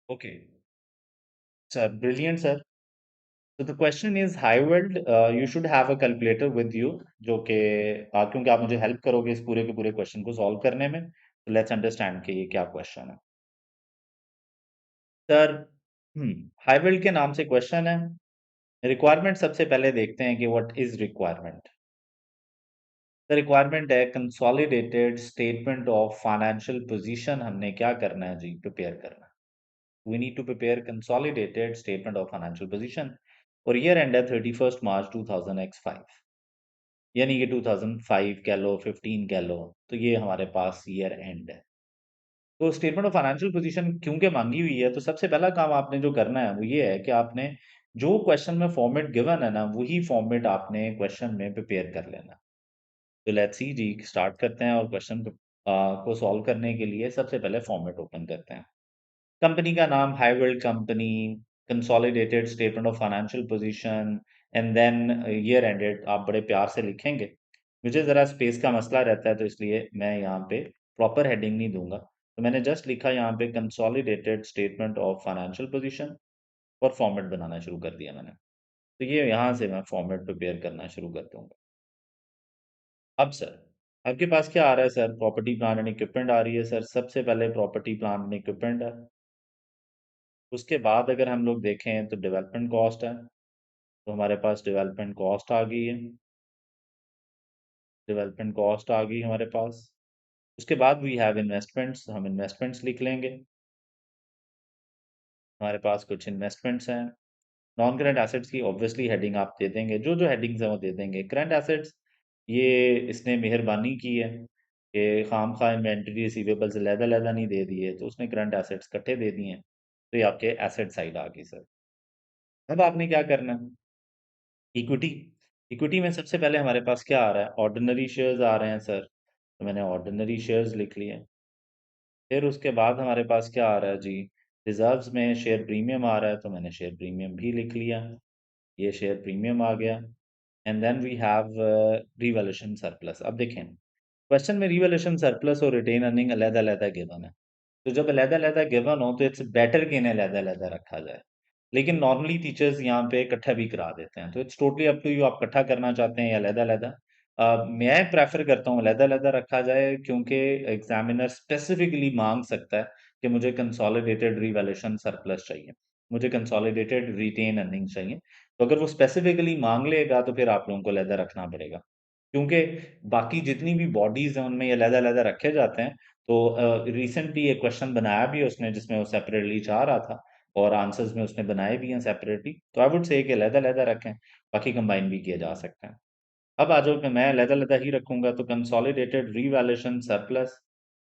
Okay, sir, brilliant, sir. So the question is, Highweld, you should have a calculator with you, जो कि क्योंकि आप मुझे help करोगे इस पूरे के पूरे क्वेश्चन को सॉल्व करने में, तो लेट्स अंडरस्टैंड कि ये क्या क्वेश्चन है। सर, हाईवेल्ड के नाम से क्वेश्चन है। रिक्वायरमेंट सबसे पहले देखते हैं कि what is requirement. The requirement है consolidated statement of financial position. हमने क्या करना है जी? प्रिपेयर करना है। We need to prepare consolidated statement of financial position और ईयर एंड है 31 मार्च 2005, यानी कि 2005 कह लो, 15 कह लो, तो ये हमारे पास ईयर एंड है। तो स्टेटमेंट ऑफ फाइनेंशियल पोजीशन क्योंकि मांगी हुई है, तो सबसे पहला काम आपने जो करना है वो ये है कि आपने जो क्वेश्चन में फॉर्मेट गिवन है ना, वही फॉर्मेट आपने क्वेश्चन में प्रिपेयर कर लेना। तो लेट्स सी जी, स्टार्ट करते हैं और क्वेश्चन को सॉल्व करने के लिए सबसे पहले फॉर्मेट ओपन करते हैं। कंपनी का नाम Highveld company, consolidated statement of financial position and then year ended आप बड़े प्यार से लिखेंगे। मुझे ज़रा स्पेस का मसला रहता है, तो इसलिए मैं यहाँ पे प्रॉपर हेडिंग नहीं दूंगा। तो मैंने जस्ट लिखा यहाँ पे consolidated statement of financial position और फॉर्मेट बनाना शुरू कर दिया मैंने। तो ये यहाँ से मैं फॉर्मेट प्रिपेयर करना शुरू कर दूंगा। अब सर, आपके पास क्या आ रहा है sir? Property plant and equipment आ रही है सर। सबसे पहले प्रॉपर्टी प्लांट एंड इक्विपमेंट है। उसके बाद अगर हम लोग देखें तो डेवलपमेंट कॉस्ट है। तो हमारे पास डेवलपमेंट कॉस्ट आ गई है। डेवलपमेंट कॉस्ट आ गई हमारे पास। उसके बाद वी हैव इन्वेस्टमेंट्स। हम इन्वेस्टमेंट्स लिख लेंगे। हमारे पास कुछ इन्वेस्टमेंट्स हैं। नॉन करंट एसेट्स की ऑब्वियसली हेडिंग आप दे देंगे, जो जो हेडिंग्स हैं वो दे देंगे। करंट एसेट्स, ये इसने मेहरबानी की है कि खाम खा इन्वेंट्री रिसीवेबल्स लहदा नहीं दे दिए, तो उसने करंट एसेट्स इकट्ठे दे दिए हैं। तो ये आपके एसेट साइड आ गई सर। अब आपने क्या करना है? इक्विटी। इक्विटी में सबसे पहले हमारे पास क्या आ रहा है? ऑर्डिनरी शेयर्स आ रहे हैं सर। तो मैंने ऑर्डिनरी शेयर्स लिख लिए। फिर उसके बाद हमारे पास क्या आ रहा है जी? रिजर्व्स में शेयर प्रीमियम आ रहा है, तो मैंने शेयर प्रीमियम भी लिख लिया। ये शेयर प्रीमियम आ गया। And then we have revaluation surplus. अब देखें, क्वेश्चन में रिवैल्यूएशन सरप्लस और रिटेन अर्निंग अलग-अलग गिवन है। तो जब अलग-अलग गिवन हो तो इट्स बेटर कि इन्हें अलग-अलग रखा जाए। लेकिन नॉर्मली टीचर्स यहाँ पे इकट्ठा भी करा देते हैं, तो it's totally up to you, आप इकट्ठा करना चाहते हैं या अलग-अलग। मैं प्रेफर करता हूँ अलग-अलग रखा जाए, क्योंकि एग्जामिनर स्पेसिफिकली मांग सकता है कि मुझे कंसोलिडेटेड रिवैल्यूएशन सरप्लस चाहिए, मुझे कंसोलिडेटेड रिटेन अर्निंग चाहिए। तो अगर वो स्पेसिफिकली मांग लेगा तो फिर आप लोगों को अलग रखना पड़ेगा, क्योंकि बाकी जितनी भी बॉडीज हैं उनमें ये अलग-अलग रखे जाते हैं। तो रिसेंटली एक क्वेश्चन बनाया भी है उसने, जिसमें वो सेपरेटली चाह रहा था, और आंसर्स में उसने बनाए भी हैं सेपरेटली। तो आई वुड से कि अलग-अलग रखें, बाकी कंबाइन भी किए जा सकते हैं। अब आ जाओ कि मैं अलग-अलग ही रखूंगा, तो कंसोलिडेटेड रिवैल्यूएशन सरप्लस,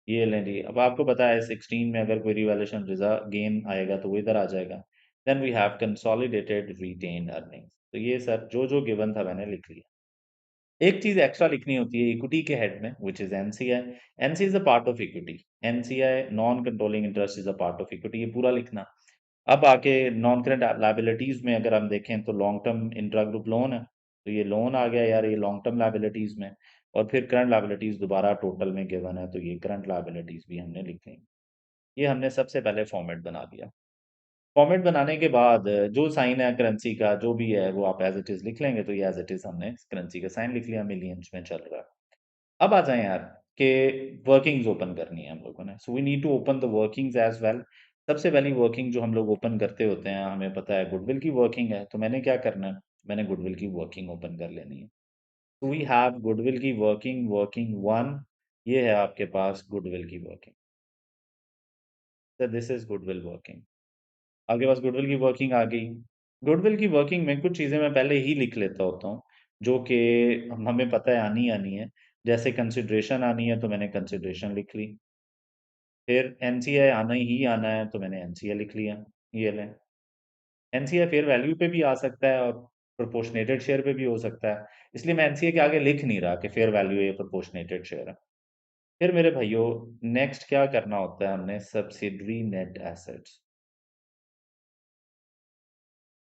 ये लें जी। अब आपको पता है 16 में अगर कोई रिवैल्यूएशन रिजर्व गेन आएगा तो वो इधर आ जाएगा। Then we have consolidated retain earnings. तो ये सर जो जो गिवन था मैंने लिख लिया। एक चीज एक्स्ट्रा लिखनी होती है इक्विटी के हेड में, which is NCI. NC is a part of equity. NCI non controlling interest is a part of equity, ये पूरा लिखना। अब आके नॉन करंट लायबिलिटीज में अगर हम देखें तो long term intra group loan है, तो ये लोन आ गया यार, ये लॉन्ग टर्म लायबिलिटीज में। और फिर करंट लायबिलिटीज दोबारा टोटल में गिवन है, तो ये करंट लायबिलिटीज भी हमने लिख ली। ये हमने सबसे पहले फॉर्मेट बना दिया। फॉर्मेट बनाने के बाद जो साइन है करेंसी का जो भी है वो आप एज इट इज लिख लेंगे। तो ये एज इट इज हमने करेंसी का साइन लिख लिया, मिलियंस में चल रहा है। अब आ जाएं यार कि वर्किंग्स ओपन करनी है हम लोगों ने, so we need to open the workings as well. सबसे पहली वर्किंग जो हम लोग ओपन करते होते हैं, हमें पता है गुडविल की वर्किंग है। तो मैंने क्या करना है? मैंने गुडविल की वर्किंग ओपन कर लेनी है। तो वी हैव गुडविल की वर्किंग, वर्किंग वन। ये है आपके पास गुडविल की working. This is goodwill working. आपके पास गुडविल की वर्किंग आ गई। गुडविल की वर्किंग में कुछ चीज़ें मैं पहले ही लिख लेता होता हूँ, जो कि हमें पता है आनी आनी है। जैसे कंसिडरेशन आनी है, तो मैंने कंसिडरेशन लिख ली। फिर एनसीआई आना ही आना है, तो मैंने एनसीआई लिख लिया। ये लें। एनसीआई फेयर वैल्यू पे भी आ सकता है और प्रोपोर्शनेटेड शेयर पे भी हो सकता है, इसलिए मैं एनसीआई के आगे लिख नहीं रहा कि फेयर वैल्यू या प्रोपोर्शनेटेड शेयर है। फिर मेरे भाइयों, नेक्स्ट क्या करना होता है? हमने subsidiary net assets.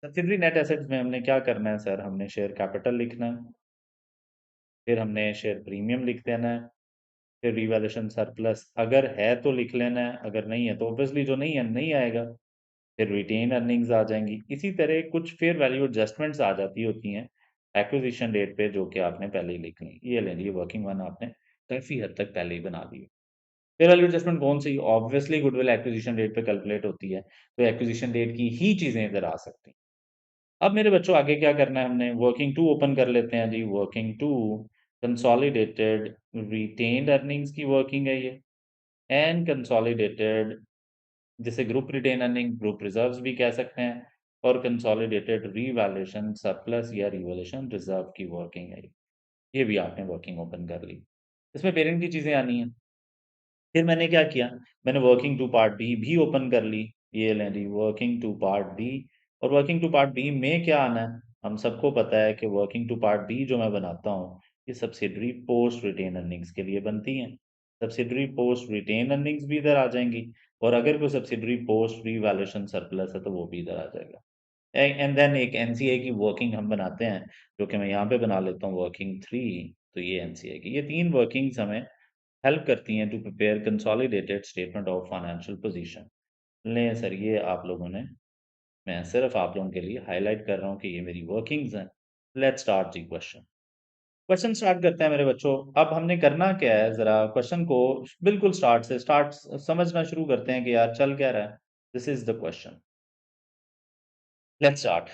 Subsidiary net assets में हमने क्या करना है सर? हमने शेयर कैपिटल लिखना है। फिर हमने शेयर प्रीमियम लिख देना है। फिर रिवैल्यूएशन सरप्लस अगर है तो लिख लेना है, अगर नहीं है तो ऑब्वियसली जो नहीं है नहीं आएगा। फिर रिटेन अर्निंग्स आ जाएंगी। इसी तरह कुछ फेयर वैल्यू एडजस्टमेंट्स आ जाती होती हैं एक्विजिशन डेट पे, जो कि आपने पहले ही लिख ली। ये ले ली वर्किंग वन, आपने काफी हद तक पहले ही बना ली। फेयर वैल्यू एडजस्टमेंट कौन सी? ऑब्वियसली गुडविल एक्विजिशन डेट पे कैलकुलेट होती है, तो एक्विजिशन डेट की ही चीजें इधर आ सकती हैं। अब मेरे बच्चों आगे क्या करना है, हमने वर्किंग टू ओपन कर लेते हैं जी। Working to consolidated retained earnings की वर्किंग है ये, एंड कंसोलिडेटेड, जिसे group retain earning, group reserves भी कह सकते हैं, और कंसोलिडेटेड रीवैल्यूएशन सरप्लस या रिवैल्यूएशन रिजर्व की वर्किंग है ये भी आपने वर्किंग ओपन कर ली। इसमें पेरेंट की चीजें आनी है। फिर मैंने क्या किया, मैंने वर्किंग टू पार्ट बी भी ओपन कर ली। ये लें जी वर्किंग टू पार्ट बी। और वर्किंग टू पार्ट बी में क्या आना है, हम सबको पता है कि वर्किंग टू पार्ट बी जो मैं बनाता हूँ, ये सब्सिडरी पोस्ट रिटेन अर्निंग्स के लिए बनती हैं। सब्सिडरी पोस्ट रिटेन अर्निंग्स भी इधर आ जाएंगी, और अगर कोई सब्सिडरी पोस्ट रीवैल्यूएशन सरप्लस है तो वो भी इधर आ जाएगा। एंड देन एक एनसीए की वर्किंग हम बनाते हैं, जो कि मैं यहाँ पे बना लेता हूँ वर्किंग थ्री। तो ये एनसीए की ये तीन वर्किंग्स हमें हेल्प करती हैं to prepare consolidated statement of financial position. लें सर, ये आप लोगों ने, मैं सिर्फ आप लोगों के लिए हाईलाइट कर रहा हूँ कि ये मेरी वर्किंग्स हैं। Let's start the question. Question start करते हैं मेरे बच्चों। अब हमने करना क्या है, जरा क्वेश्चन को बिल्कुल स्टार्ट समझना शुरू करते हैं कि यार चल क्या रहा है। This is the question. Let's start.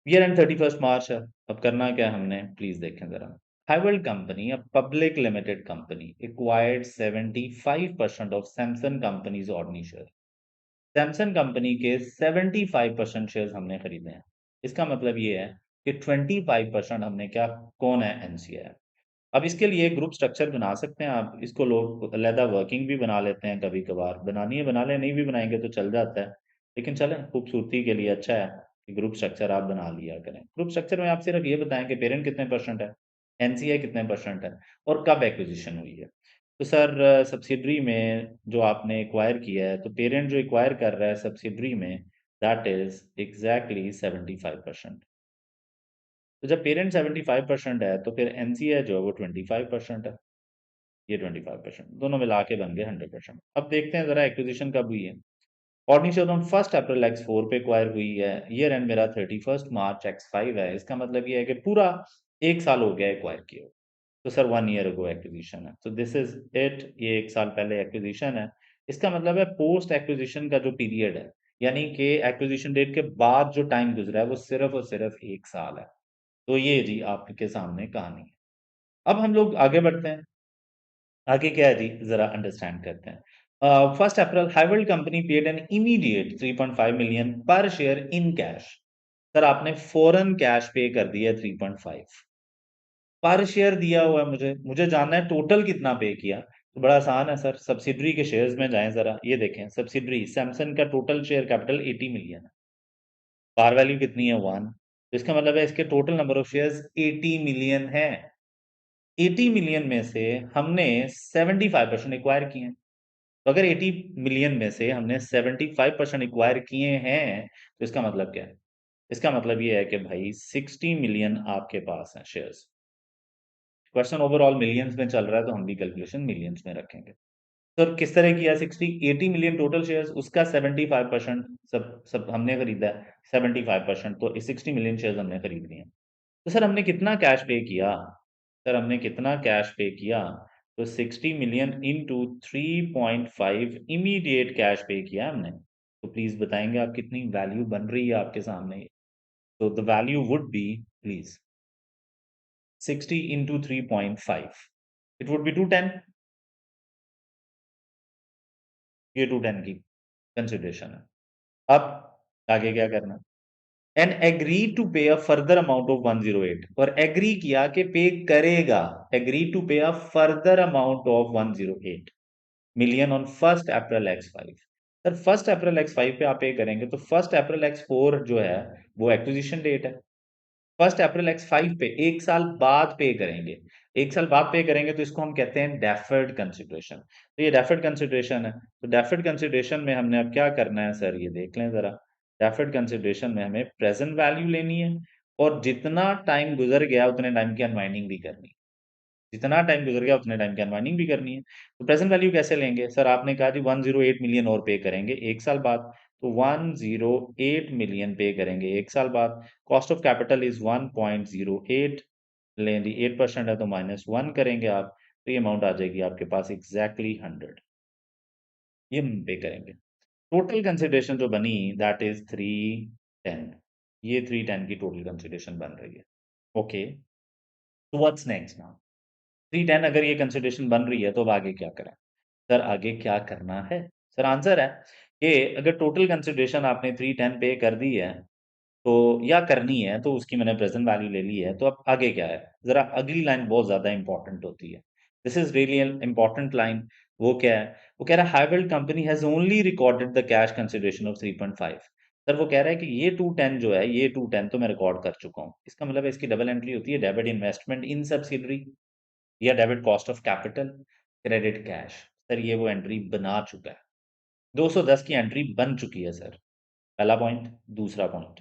Year and 31 मार्च है। अब करना क्या है हमने, प्लीज देखें जरा। Havells Company, a public limited company, acquired 75% of Samsung Company's ordinary share. Samsung company के 75% शेयर्स हमने खरीदे हैं। इसका मतलब ये है कि 25% हमने क्या, कौन है, एनसीए है। अब इसके लिए ग्रुप स्ट्रक्चर बना सकते हैं आप, इसको लोग अलहदा वर्किंग भी बना लेते हैं, कभी कभार बनानी है बना ले, नहीं भी बनाएंगे तो चल जाता है। लेकिन चलें, खूबसूरती के लिए अच्छा है कि ग्रुप स्ट्रक्चर आप बना लिया करें। ग्रुप स्ट्रक्चर में आप सिर्फ ये बताएं कि पेरेंट कितने परसेंट है, एनसीए कितने परसेंट है, और कब एक्विजिशन हुई है। तो सर सब्सिडरी में जो आपने एक्वायर किया है, तो पेरेंट जो एक्वायर कर रहा है सब्सिडरी में, दैट इज एग्जैक्टली 75%। तो जब पेरेंट 75% है तो फिर एनसीए जो है वो 25% है। ये 25% दोनों मिला के बन गए 100%। अब देखते हैं जरा एक्विजिशन कब हुई है। Ordinary share on 1 April X4 पे एक्वायर हुई है। ईयर एंड मेरा 31 मार्च X5 है। इसका मतलब ये है कि पूरा एक साल हो गया एक्वायर किए हुए। तो सर 1 ईयर अगो एक्विजिशन है, तो दिस इज इट। ये एक साल पहले एक्विजिशन है। इसका मतलब है पोस्ट एक्विजिशन का जो पीरियड है, यानी कि एक्विजिशन डेट के बाद जो टाइम गुजरा है, वो सिर्फ और सिर्फ एक साल है। तो ये जी आपके सामने कहानी है। अब हम लोग आगे बढ़ते हैं। आगे क्या है जी, जरा अंडरस्टैंड करते हैं। 1 April Highveld company paid an immediate 3.5 million per share in cash. Sir आपने फौरन कैश पे कर दिया 3.5 पर शेयर दिया हुआ है। मुझे जानना है टोटल कितना पे किया। तो बड़ा आसान है सर, सब्सिडरी के शेयर्स में जाएं जरा, ये देखें सब्सिडरी सैमसंग का टोटल शेयर कैपिटल 80 मिलियन है। पार वैल्यू कितनी है, 1। तो इसका मतलब है इसके total number of shares 80 million है। 80 मिलियन में से हमने 75% एक्वायर किए हैं। तो अगर 80 मिलियन में से हमने 75% एक्वायर किए हैं, तो इसका मतलब क्या है? इसका मतलब ये है कि भाई 60 मिलियन आपके पास हैं शेयर्स। क्वेश्चन ओवरऑल मिलियंस में चल रहा है, तो हम भी कैलकुलेशन मिलियंस में रखेंगे। तो किस तरह किया, 80 मिलियन टोटल शेयर्स, उसका 75% सब सब हमने खरीदा है। 75%, तो 60 मिलियन शेयर्स हमने खरीद लिए हैं। तो सर हमने कितना कैश पे किया, सर हमने कितना कैश पे किया, तो 60 मिलियन इंटू 3.5 इमीडिएट कैश पे किया हमने। तो प्लीज बताएंगे आप कितनी वैल्यू बन रही है आपके सामने। तो the value would be, please, 60 into 3.5, it would be 210। ये 210 की कंसिडरेशन है। अब आगे क्या करना, एंड एग्री टू पे अ फर्दर अमाउंट ऑफ 108, और एग्री किया कि पे करेगा। एग्री टू पे a further amount of 108 million on 1 April X5। Sir 1 April X5 पे आप पे करेंगे, तो 1 अप्रैल X4 जो है वो एक्विजिशन डेट है। 1 अप्रैल X5 पे एक साल बाद पे करेंगे। एक साल बाद पे करेंगे तो इसको हम कहते हैं डेफर्ड कंसिडरेशन। तो ये डेफर्ड कंसिडरेशन है। तो डेफर्ड कंसिडरेशन में हमने अब क्या करना है सर, ये देख लें जरा। डेफर्ड कंसिडरेशन में हमें प्रेजेंट वैल्यू लेनी है, और जितना टाइम गुजर गया उतने टाइम की अनवाइंडिंग भी करनी है। जितना टाइम गुजर गया उतने टाइम की अनवाइंडिंग भी करनी है। तो प्रेजेंट वैल्यू कैसे लेंगे? सर आपने कहा जी 108 मिलियन और पे करेंगे 1 साल बाद, तो 108 मिलियन पे करेंगे 1 साल बाद। कॉस्ट ऑफ कैपिटल इज़ 1.08, लें जी 8% है तो -1 करेंगे आप, तो ये अमाउंट आ जाएगी आपके पास एग्ज़ैक्टली 100, ये हम पे करेंगे। टोटल कंसिडरेशन जो बनी दैट इज़ 310, ये 310 की टोटल कंसिडरेशन बन रही है। ओके, तो व्हाट्स नेक्स्ट नाउ? 310 अगर ये कंसिडरेशन बन रही है तो अब आगे क्या करें? सर आगे क्या करना है? सर आंसर है कि अगर टोटल कंसिडरेशन आपने 310 पे कर दी है, तो या करनी है तो उसकी मैंने प्रेजेंट वैल्यू ले ली है, तो अब आगे क्या है? ज़रा अगली लाइन बहुत ज़्यादा इंपॉर्टेंट होती है। This is really an important line. वो क्या है? वो कह रहा है Highveld company has only recorded the cash consideration of 3.5। Sir वो कह रहा है कि ये 210 जो है, ये 210 तो मैं रिकॉर्ड कर चुका हूँ। इसका मतलब है इसकी डबल एंट्री होती है डेबिट इन्वेस्टमेंट इन सब्सिडियरी या debit cost of capital, credit cash. Sir ये वो एंट्री बना चुका है। 210 की एंट्री बन चुकी है सर। पहला पॉइंट। दूसरा पॉइंट,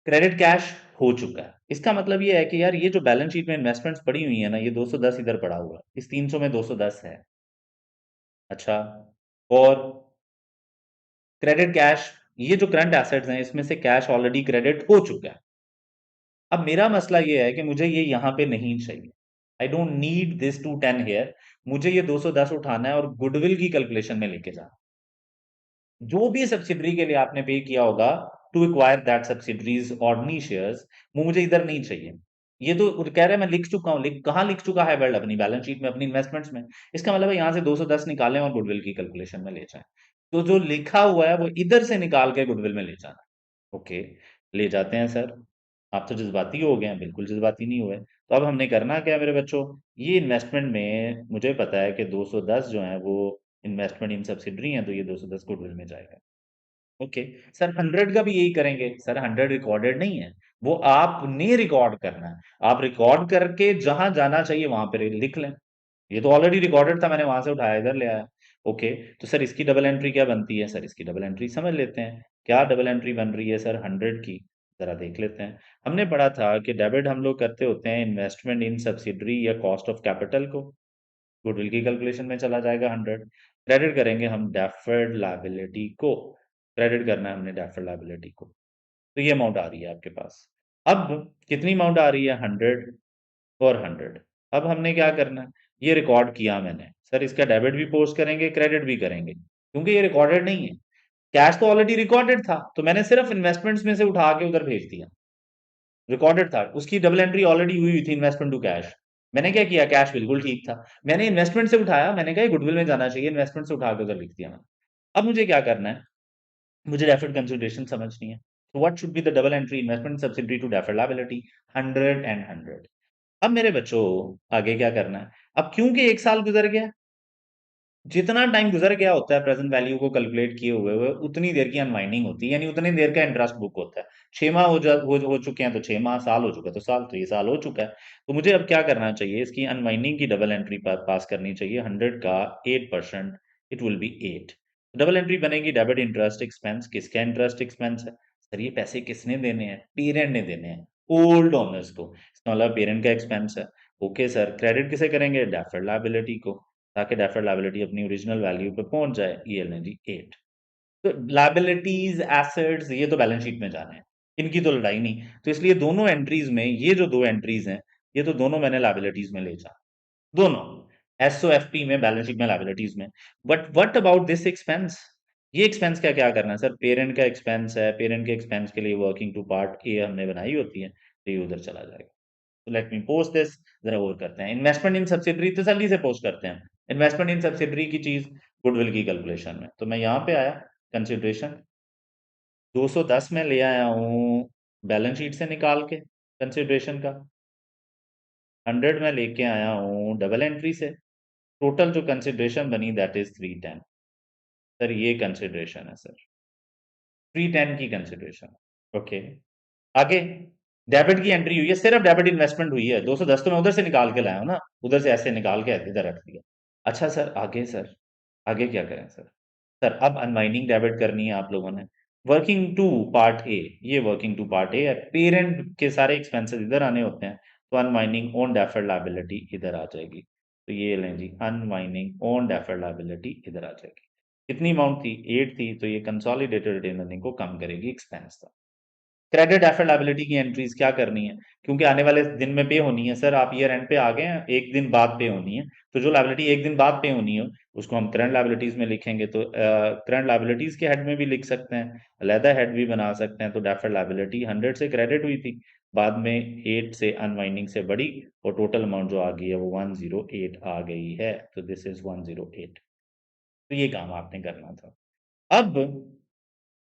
क्रेडिट कैश हो चुका है। इसका मतलब ये है कि यार ये जो बैलेंस शीट में इन्वेस्टमेंट्स पड़ी हुई है ना, ये 210 इधर पड़ा हुआ है। इस 300 में 210 है। अच्छा, और क्रेडिट कैश, ये जो करंट एसेट्स हैं इसमें से कैश ऑलरेडी क्रेडिट हो चुका है। अब मेरा मसला ये है कि मुझे ये यहाँ पे नहीं चाहिए। I don't need this 210 here. मुझे ये 210 उठाना है और गुडविल की कैलकुलेशन में लेके जाना। जो भी सब्सिडरी के लिए आपने पे किया होगा to acquire that subsidiaries ordinary shares, वो मुझे इधर नहीं चाहिए। ये तो कह रहे हैं मैं लिख चुका हूँ, कहाँ लिख चुका है वर्ल्ड? अपनी बैलेंस शीट में, अपनी इन्वेस्टमेंट्स में। इसका मतलब है यहाँ से 210 निकालें और गुडविल की कैलकुलेशन में ले जाएं। तो जो लिखा हुआ है वो इधर से निकाल के गुडविल में ले जाना। ओके, ले जाते हैं सर। आप तो जज्बाती हो गए हैं, बिल्कुल जज्बाती नहीं हुए। तो अब हमने करना क्या है मेरे बच्चों? ये इन्वेस्टमेंट में मुझे पता है कि 210 जो है वो इन्वेस्टमेंट इन सब्सिडरी है, तो ये 210 गुडविल में जाएगा। ओके, सर 100 का भी यही करेंगे। सर 100 रिकॉर्डेड नहीं है, वो आपने रिकॉर्ड करना है। आप रिकॉर्ड करके जहां जाना चाहिए वहां पे लिख लें। ये तो ऑलरेडी रिकॉर्डेड था, मैंने वहां से उठाया इधर ले आया। ओके, तो सर इसकी डबल एंट्री क्या बनती है? सर इसकी डबल एंट्री समझ लेते हैं। क्या डबल एंट्री बन रही है सर 100 की? जरा देख लेते हैं। हमने पढ़ा था कि डेबिट हम लोग करते होते हैं इन्वेस्टमेंट इन सब्सिडरी या कॉस्ट ऑफ कैपिटल को, गुडविल की कैलकुलेशन में चला जाएगा 100। क्रेडिट करेंगे हम डेफर्ड लायबिलिटी को, क्रेडिट करना है हमने डेफर्ड लायबिलिटी को। तो ये अमाउंट आ रही है आपके पास। अब कितनी अमाउंट आ रही है? 100 और 100। अब हमने क्या करना है? ये रिकॉर्ड किया मैंने। सर इसका डेबिट भी पोस्ट करेंगे, क्रेडिट भी करेंगे, क्योंकि ये रिकॉर्डेड नहीं है। कैश तो ऑलरेडी रिकॉर्डेड था, तो मैंने सिर्फ इन्वेस्टमेंट्स में से उठा के उधर भेज दिया। रिकॉर्डेड था, उसकी डबल एंट्री ऑलरेडी हुई हुई थी इन्वेस्टमेंट टू कैश। मैंने क्या किया? कैश बिल्कुल ठीक था, मैंने इन्वेस्टमेंट से उठाया, मैंने कहा गुडविल में जाना चाहिए, इन्वेस्टमेंट से उठा के उधर लिख दिया मैंने। अब मुझे क्या करना है? मुझे डेफर्ड कंसिडरेशन समझनी है। तो what should be the double entry investment subsidiary to deferred liability? 100 and 100। अब मेरे बच्चों आगे क्या करना है? अब क्योंकि 1 साल गुजर गया, जितना टाइम गुजर गया होता है प्रेजेंट वैल्यू को कैलकुलेट किए हुए हुए, उतनी देर की अनवाइंडिंग होती है, यानी उतनी देर का इंटरेस्ट बुक होता है। 6 माह हो चुके हैं तो 6 माह, साल हो चुका है तो साल, तो ये साल हो चुका है। तो मुझे अब क्या करना चाहिए? इसकी अनवाइंडिंग की डबल एंट्री पास करनी चाहिए। 100 का 8%, it will be 8। Double entry बनेगी डेबिट इंटरेस्ट एक्सपेंस। किसका इंटरेस्ट एक्सपेंस है? सर ये पैसे किसने देने हैं? पेरेंट ने देने हैं, ओल्ड ओनर्स को। इसका मतलब पेरेंट का एक्सपेंस है। ओके सर, क्रेडिट किसे करेंगे? डेफर्ड लायबिलिटी को, ताकि डेफर्ड लायबिलिटी अपनी ओरिजिनल वैल्यू पे पहुंच जाए। ये लें जी 8। तो लायबिलिटीज एसेट्स ये तो बैलेंस शीट में जाने हैं, इनकी तो लड़ाई नहीं। तो इसलिए दोनों एंट्रीज में, ये जो दो एंट्रीज हैं, ये तो दोनों मैंने लायबिलिटीज में ले जा, दोनों एसओएफपी में, बैलेंस शीट में, लायबिलिटीज में। But what about this expense? ये एक्सपेंस का क्या करना है सर? पेरेंट का एक्सपेंस है, पेरेंट के एक्सपेंस के लिए वर्किंग टू पार्ट ए हमने बनाई होती है, तो ये उधर चला जाएगा। तो लेट मी पोस्ट दिस। जरा और करते हैं इन्वेस्टमेंट इन सब्सिडरी, तसल्ली से पोस्ट करते हैं। इन्वेस्टमेंट इन सब्सिडरी की चीज गुडविल की कैलकुलेशन में, तो मैं यहाँ पे आया, कंसिडरेशन 210 में ले आया हूँ बैलेंस शीट से निकाल के कंसिडरेशन का, 100 में लेके आया हूँ डबल एंट्री से। टोटल जो कंसिडरेशन बनी दैट इज 310। सर ये कंसिडरेशन है सर, 310 की कंसिडरेशन। ओके, आगे डेबिट की एंट्री हुई है, सिर्फ डेबिट इन्वेस्टमेंट हुई है। 210 तो मैं उधर से निकाल के लाया हूं ना, उधर से ऐसे निकाल के इधर रख दिया। अच्छा सर, आगे सर, आगे क्या करें सर? सर अब अनवाइंडिंग डेबिट करनी है आप लोगों ने। वर्किंग टू पार्ट ए, ये वर्किंग टू पार्ट ए है, पेरेंट के सारे एक्सपेंसेस इधर आने होते हैं। तो अनवाइंडिंग ऑन डेफर्ड लायबिलिटी इधर आ जाएगी। तो ये लें जी, अनवाइंडिंग ऑन डेफर्ड लायबिलिटी इधर आ जाएगी। कितनी अमाउंट थी? 8 थी, तो ये कंसोलिडेटेड रिटेन अर्निंग को कम करेगी, एक्सपेंस था। क्रेडिट डेफर्ड लायबिलिटी की एंट्रीज क्या करनी है, क्योंकि आने वाले दिन में पे होनी है सर, आप ईयर एंड पे आ गए हैं, एक दिन बाद पे होनी है, तो जो लायबिलिटी एक दिन बाद पे होनी है उसको हम करंट लायबिलिटीज में लिखेंगे। तो करंट लायबिलिटीज के हेड में भी लिख सकते हैं, अलहदा हेड भी बना सकते हैं। तो डेफर्ड लायबिलिटी 100 से क्रेडिट हुई थी, बाद में 8 से अनवाइंडिंग से बढ़ी, और टोटल अमाउंट जो आ गई है वो 108 आ गई है। तो दिस इज 108। तो ये काम आपने करना था। अब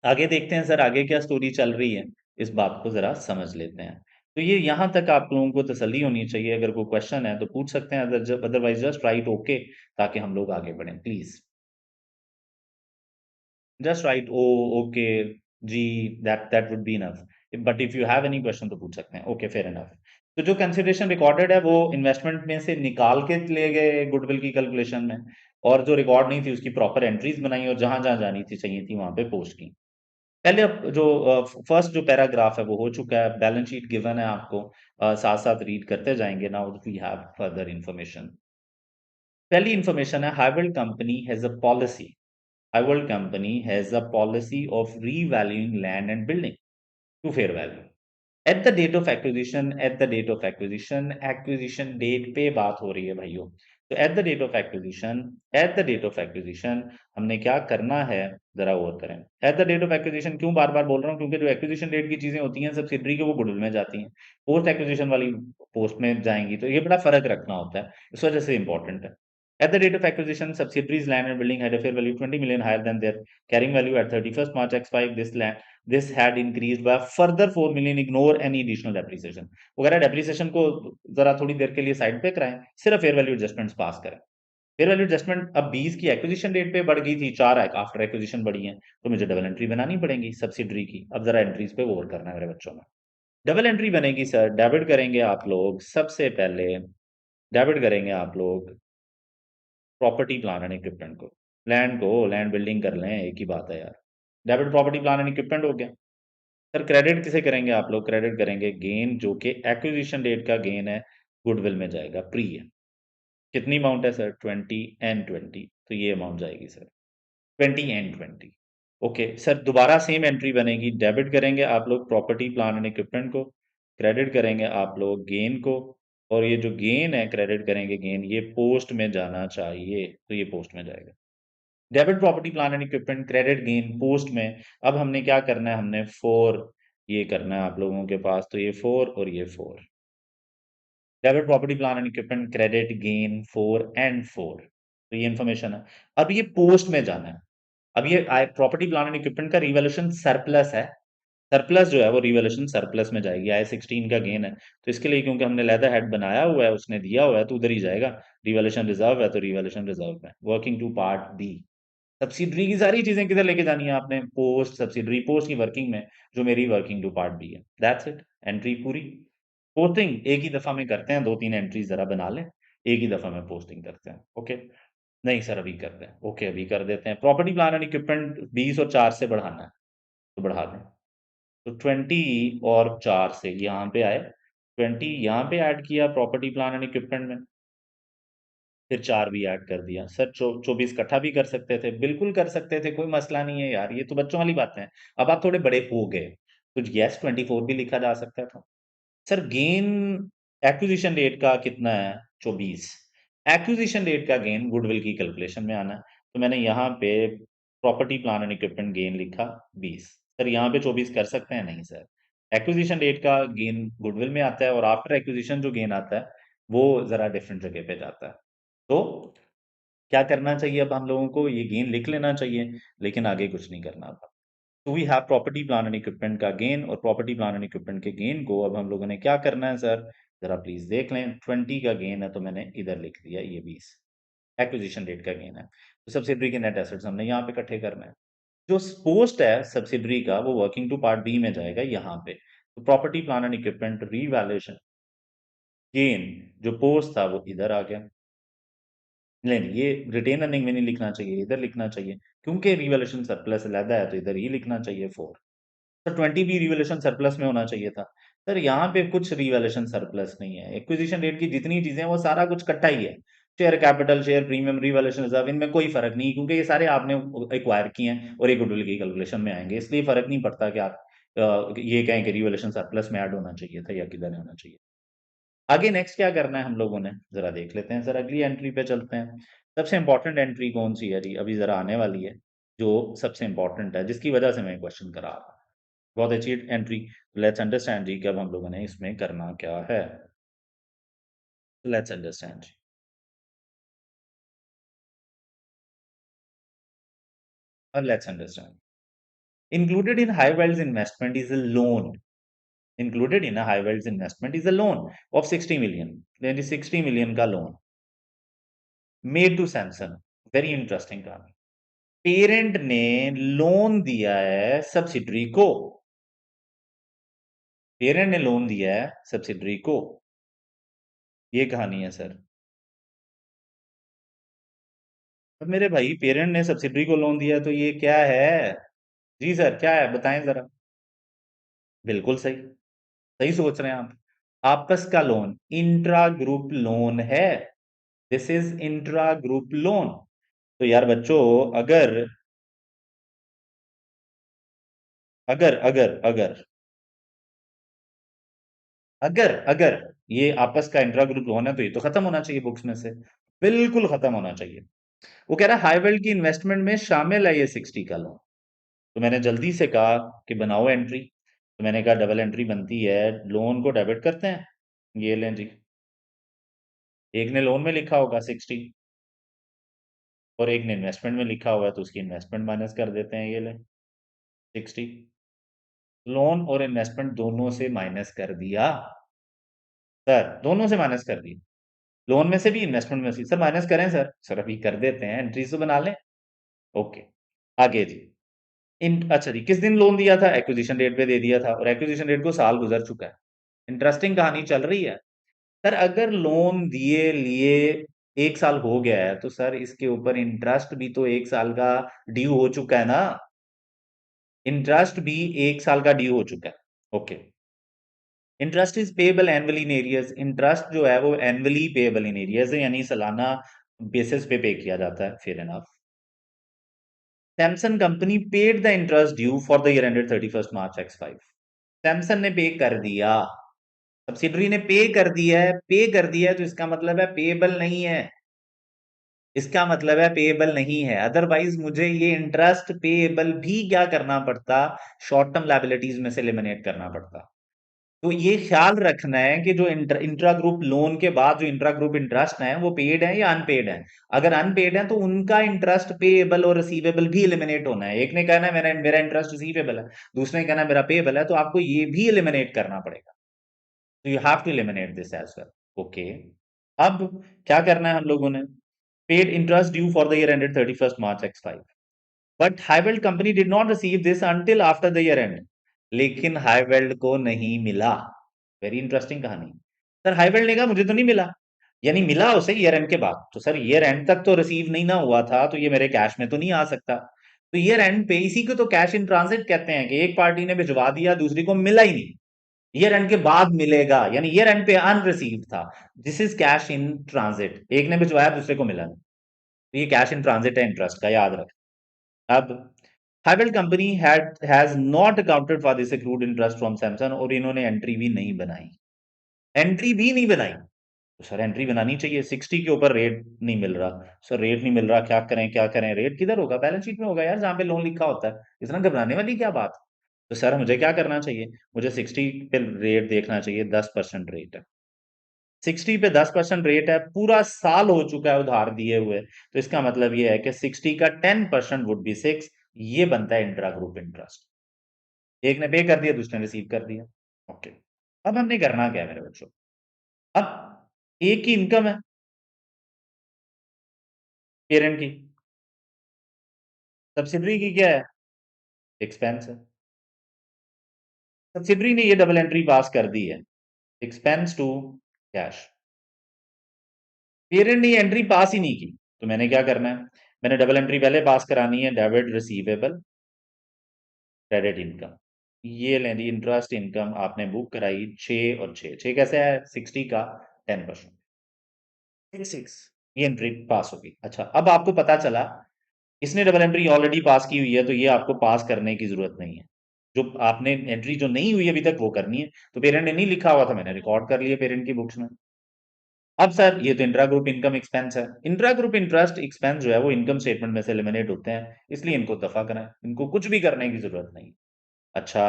आगे देखते हैं सर, आगे क्या स्टोरी चल रही है, इस बात को जरा समझ लेते हैं। तो ये यहाँ तक आप लोगों को तसल्ली होनी चाहिए, अगर कोई क्वेश्चन है तो पूछ सकते हैं, अदरवाइज जस्ट राइट ओके, ताकि हम लोग आगे बढ़ें please. Just right O, okay, जी, that would be enough. But if you have any question तो पूछ सकते हैं। Okay, fair enough. तो जो कंसिडरेशन रिकॉर्डेड है वो इन्वेस्टमेंट में से निकाल के ले गए गुडविल की कैलकुलेशन में, और जो रिकॉर्ड नहीं थी उसकी प्रॉपर एंट्रीज बनाई, और जहां जहां जानी थी चाहिए थी वहां पे पोस्ट की। पहले अब जो फर्स्ट जो पैराग्राफ है वो हो चुका है, बैलेंस शीट गिवन है आपको, साथ साथ रीड करते जाएंगे। Now we have further information. पहली इंफॉर्मेशन है, Highveld company has a policy, Highveld company has a policy of revaluing land and building to fair value at the date of acquisition. At the date of acquisition, acquisition date पे बात हो रही है भाइयों। तो at the date of acquisition, at the date of acquisition हमने क्या करना है, जरा और करें। At the date of acquisition क्यों बार बार बोल रहा हूँ, क्योंकि जो एक्विजिशन डेट की चीजें होती हैं सब्सिडरी के, वो गुडविल में जाती हैं, पोस्ट एक्विजिशन वाली पोस्ट में जाएंगी। तो ये बड़ा फर्क रखना होता है, इस वजह से इंपॉर्टेंट है। At the date of acquisition, subsidiaries land and building had a fair value 20 million higher than their carrying value at 31st March X5. This had increased by further 4 million. Ignore any additional depreciation. वगैरह depreciation को जरा थोड़ी देर के लिए side पे कराएं, सिर्फ fair value adjustments पास करें। फेयर वैल्यू एडजस्टमेंट अब 20 की एक्विजिशन डेट पे बढ़ गई थी, 4 आफ्टर एक्विजिशन बढ़ी है, तो मुझे डबल एंट्री बनानी पड़ेगी सब्सिडरी की। अब जरा एंट्रीज पे गौर करना है मेरे बच्चों में। डबल एंट्री बनेगी सर, डेबिट करेंगे आप लोग सबसे पहले, डेबिट करेंगे आप लोग प्रॉपर्टी प्लान एंड इक्विपमेंट को, लैंड बिल्डिंग कर लें, एक ही बात है यार। Debit property plan and equipment हो गया। सर क्रेडिट किसे करेंगे आप लोग? क्रेडिट करेंगे गेन, जो कि एक्विजिशन डेट का गेन है, गुडविल में जाएगा, प्री है। कितनी अमाउंट है सर? 20 एंड 20, तो ये अमाउंट जाएगी सर 20 एंड 20। ओके सर, दोबारा सेम एंट्री बनेगी, डेबिट करेंगे आप लोग प्रॉपर्टी प्लान एंड इक्विपमेंट को, क्रेडिट करेंगे आप लोग गेन को, और ये जो गेन है क्रेडिट करेंगे गेन, ये पोस्ट में जाना चाहिए, तो ये पोस्ट में जाएगा। Debit property plan and equipment, credit gain post में। अब हमने क्या करना है, हमने 4 ये करना है आप लोगों के पास, तो ये 4 और ये 4, debit property plan and equipment credit gain 4 and 4, तो ये इन्फॉर्मेशन है। अब ये पोस्ट में जाना है। अब ये प्रॉपर्टी प्लान एंड इक्विपमेंट का रिवैल्यूएशन सरप्लस है, सरप्लस जो है वो रिवैल्यूएशन सरप्लस में जाएगी, I16 का गेन है, तो इसके लिए क्योंकि हमने लेदर हेड बनाया हुआ है, उसने दिया हुआ है, तो उधर ही जाएगा। रिवैल्यूएशन रिजर्व है तो रिवैल्यूएशन रिजर्व में, working to part B. Subsidiary की सारी चीजें किधर लेके जानी है आपने? पोस्ट, सब्सिडरी पोस्ट की वर्किंग में, जो मेरी वर्किंग टू पार्ट बी है। दैट्स इट, एंट्री पूरी। पोस्टिंग एक ही दफा में करते हैं, 2-3 एंट्री जरा बना लें, एक ही दफा में पोस्टिंग करते हैं। ओके, नहीं सर अभी करते हैं, ओके अभी कर देते हैं। प्रॉपर्टी प्लान एंड इक्विपमेंट 20 और 4 से बढ़ाना है, तो बढ़ा दें। तो 20 और 4 से यहाँ पे आए, 20 यहाँ पे ऐड किया प्रॉपर्टी प्लान एंड इक्विपमेंट में, फिर 4 भी ऐड कर दिया। सर 24 इकट्ठा भी कर सकते थे, बिल्कुल कर सकते थे, कोई मसला नहीं है यार, ये तो बच्चों वाली बातें हैं। अब आप थोड़े बड़े हो गए, तो यस 24 भी लिखा जा सकता था। सर गेन एक्विजिशन डेट का कितना है? 24। एक्विजिशन डेट का गेन गुडविल की कैलकुलेशन में आना है, तो मैंने यहाँ पे property plan and equipment gain लिखा 20। सर यहाँ पे 24 कर सकते हैं? नहीं सर, एक्विजिशन डेट का गेन गुडविल में आता है, और आफ्टर एक्विजिशन जो गेन आता है वो जरा डिफरेंट जगह पे जाता है। तो क्या करना चाहिए अब हम लोगों को? ये गेन लिख लेना चाहिए, लेकिन आगे कुछ नहीं करना था। तो we have property plan and equipment का गेन, और प्रॉपर्टी प्लान एंड इक्विपमेंट के गेन को अब हम लोगों ने क्या करना है सर, जरा प्लीज देख लें। 20 का गेन है, तो मैंने इधर लिख दिया ये 20, एक्विजिशन डेट का गेन है। तो सब्सिडरी के नेट एसेट्स हमने यहाँ पे इकट्ठे करना है। जो पोस्ट है सब्सिडरी का, वो वर्किंग टू पार्ट बी में जाएगा यहाँ पे। तो property plan and equipment revaluation gain जो पोस्ट था वो इधर आ गया। नहीं नहीं, ये रिटेन अर्निंग में नहीं लिखना चाहिए, इधर लिखना चाहिए, क्योंकि रिवैल्यूएशन सरप्लस अलहदा है, तो इधर ही लिखना चाहिए 4। तो 20 भी रिवैल्यूएशन सरप्लस में होना चाहिए था। सर यहाँ पे कुछ रिवैल्यूएशन सरप्लस नहीं है। एक्विजिशन रेट की जितनी चीजें हैं वो सारा कुछ इकट्ठा ही है। Share capital, share premium, revaluation reserve, इनमें कोई फर्क नहीं, क्योंकि ये सारे आपने एक्वायर किए हैं और ये गुडविल की कैलकुलेशन में आएंगे, इसलिए फर्क नहीं पड़ता कि आप ये कहें कि रिवैल्यूएशन सरप्लस में ऐड होना चाहिए था या किधर होना चाहिए। आगे नेक्स्ट क्या करना है हम लोगों ने, जरा देख लेते हैं सर। अगली एंट्री पे चलते हैं। सबसे इंपॉर्टेंट एंट्री कौन सी है जी, अभी जरा आने वाली है, जो सबसे इंपॉर्टेंट है, जिसकी वजह से मैं क्वेश्चन करा रहा हूँ। बहुत अच्छी एंट्री। लेट्स अंडरस्टैंड जी कि अब हम लोगों ने इसमें करना क्या है। लेट्स अंडरस्टैंड जी। और let's understand, included in high wealth investment is a loan, included in a high wealth investment is a loan of 60 million, यानी 60 million का loan made to Samsung. Very interesting कहानी। पेरेंट ने loan दिया है subsidiary को, parent ने loan दिया है सब्सिडरी को, ये कहानी है सर। अब मेरे भाई पेरेंट ने सब्सिडरी को लोन दिया, तो ये क्या है? जी सर, क्या है बताएं जरा। बिल्कुल सही, सही सोच रहे हैं आप। आपस का लोन, इंट्रा ग्रुप लोन है। This is intra group loan. तो यार बच्चों, अगर अगर अगर अगर अगर अगर ये आपस का इंट्रा ग्रुप लोन है, तो ये तो खत्म होना चाहिए बुक्स में से, बिल्कुल खत्म होना चाहिए। वो कह रहा है हाई वेल्थ की इन्वेस्टमेंट में शामिल है ये 60 का लोन। तो मैंने जल्दी से कहा कि बनाओ एंट्री, तो मैंने कहा डबल एंट्री बनती है, लोन को डेबिट करते हैं। ये लें जी, एक ने लोन में लिखा होगा 60 और एक ने इन्वेस्टमेंट में लिखा हुआ है, तो उसकी इन्वेस्टमेंट माइनस कर देते हैं। ये लें 60, लोन और इन्वेस्टमेंट दोनों से माइनस कर दिया सर, दोनों से माइनस कर दिया। लोन में से भी, इन्वेस्टमेंट में से। सर माइनस करें सर? सर अभी कर देते हैं, एंट्री तो बना लें। ओके, आगे जी। इन अच्छा जी, किस दिन लोन दिया था? एक्विजिशन डेट पे दे दिया था, और एक्विजिशन डेट को साल गुजर चुका है। इंटरेस्टिंग कहानी चल रही है सर। अगर लोन दिए लिए 1 साल हो गया है, तो सर इसके ऊपर इंटरेस्ट भी तो 1 साल का ड्यू हो चुका है ना। इंटरेस्ट भी 1 साल का ड्यू हो चुका है। Okay, interest is payable annually in arrears. Interest जो है वो एनुअली पेएबल इन एरियर्स है, यानी सालाना बेसिस पे किया जाता है। Fair enough. Samsung company paid the interest due for the year ended 31 March X5। Samsung ने पे कर दिया, सब्सिडरी ने पे कर दिया है। पे कर दिया है तो इसका मतलब है पेएबल नहीं है, इसका मतलब है पेएबल नहीं है। अदरवाइज मुझे ये इंटरेस्ट पेएबल भी क्या करना पड़ता, शॉर्ट टर्म लायबिलिटीज में से एलिमिनेट करना पड़ता। तो ये ख्याल रखना है कि जो इंट्रा ग्रुप लोन के बाद जो इंट्रा ग्रुप इंटरेस्ट है वो पेड है या अनपेड है। अगर अनपेड है तो उनका इंटरेस्ट पेएबल और रिसीवेबल भी एलिमिनेट होना है। एक ने कहना है मेरा मेरा इंटरेस्ट रिसीवेबल है, दूसरे ने कहना है मेरा पेएबल है, तो आपको ये भी एलिमिनेट करना पड़ेगा। तो you have to eliminate this as well. Okay, अब क्या करना है हम लोगों ने? Paid interest due for the year ended 31 March X5, but Highveld company did not receive this until after the year end. लेकिन हाईवेल्ड को नहीं मिला। वेरी इंटरेस्टिंग कहानी। सर हाईवेल्ड ने कहा मुझे तो नहीं मिला, यानी मिला उसे ईयर एंड के बाद। तो सर ईयर एंड तक तो रिसीव नहीं ना हुआ था, तो ये मेरे कैश में तो नहीं आ सकता। तो ईयर एंड पे इसी को तो कैश इन ट्रांजिट कहते हैं, कि एक पार्टी ने भिजवा दिया, दूसरी को मिला ही नहीं। ईयर एंड के बाद मिलेगा, यानी ईयर एंड पे अनरिसीव्ड था। This is cash in transit. एक ने भिजवाया, दूसरे को मिला नहीं, तो ये कैश इन ट्रांजिट है इंटरेस्ट का, याद रख। अब Highveld company has not accounted for this accrued interest from Samsung, और इन्होंने एंट्री भी नहीं बनाई, एंट्री भी नहीं बनाई। तो सर एंट्री बनानी चाहिए, 60 के ऊपर रेट नहीं मिल रहा। सर रेट नहीं मिल रहा, क्या करें क्या करें? रेट किधर होगा? बैलेंस शीट में होगा यार, जहां पे लोन लिखा होता है। इतना घबराने वाली क्या बात? तो सर मुझे क्या करना चाहिए? मुझे 60 पे रेट देखना चाहिए, 10% रेट है। 60 पे 10% रेट है, पूरा साल हो चुका है उधार दिए हुए, तो इसका मतलब ये है कि 60 का 10% वुड बी 6। ये बनता है इंट्रा ग्रुप इंटरेस्ट। एक ने पे कर दिया, दूसरे ने रिसीव कर दिया। ओके, अब हमने करना क्या है मेरे बच्चों? अब एक की इनकम है, पेरेंट की। सब्सिडरी की क्या है? एक्सपेंस है। सब्सिडरी ने ये डबल एंट्री पास कर दी है, एक्सपेंस टू कैश। पेरेंट ने ये एंट्री पास ही नहीं की, तो मैंने क्या करना है? मैंने डबल एंट्री पहले पास करानी है, डेबिट रिसीवेबल, क्रेडिट इनकम। ये लें जी, इंटरेस्ट इनकम आपने बुक कराई 6 और 6 कैसे है, 60 का 10%, 6 ये एंट्री पास होगी। अच्छा, अब आपको पता चला इसने डबल एंट्री ऑलरेडी पास की हुई है, तो ये आपको पास करने की जरूरत नहीं है। जो आपने एंट्री जो नहीं हुई अभी तक वो करनी है। तो पेरेंट ने नहीं लिखा हुआ था, मैंने रिकॉर्ड कर लिया पेरेंट की बुक्स में। अब सर ये तो इंट्रा ग्रुप इनकम एक्सपेंस है, इंट्रा ग्रुप इंटरेस्ट एक्सपेंस जो है वो इनकम स्टेटमेंट में से एलिमिनेट होते हैं, इसलिए इनको दफा कराएं, इनको कुछ भी करने की जरूरत नहीं। अच्छा,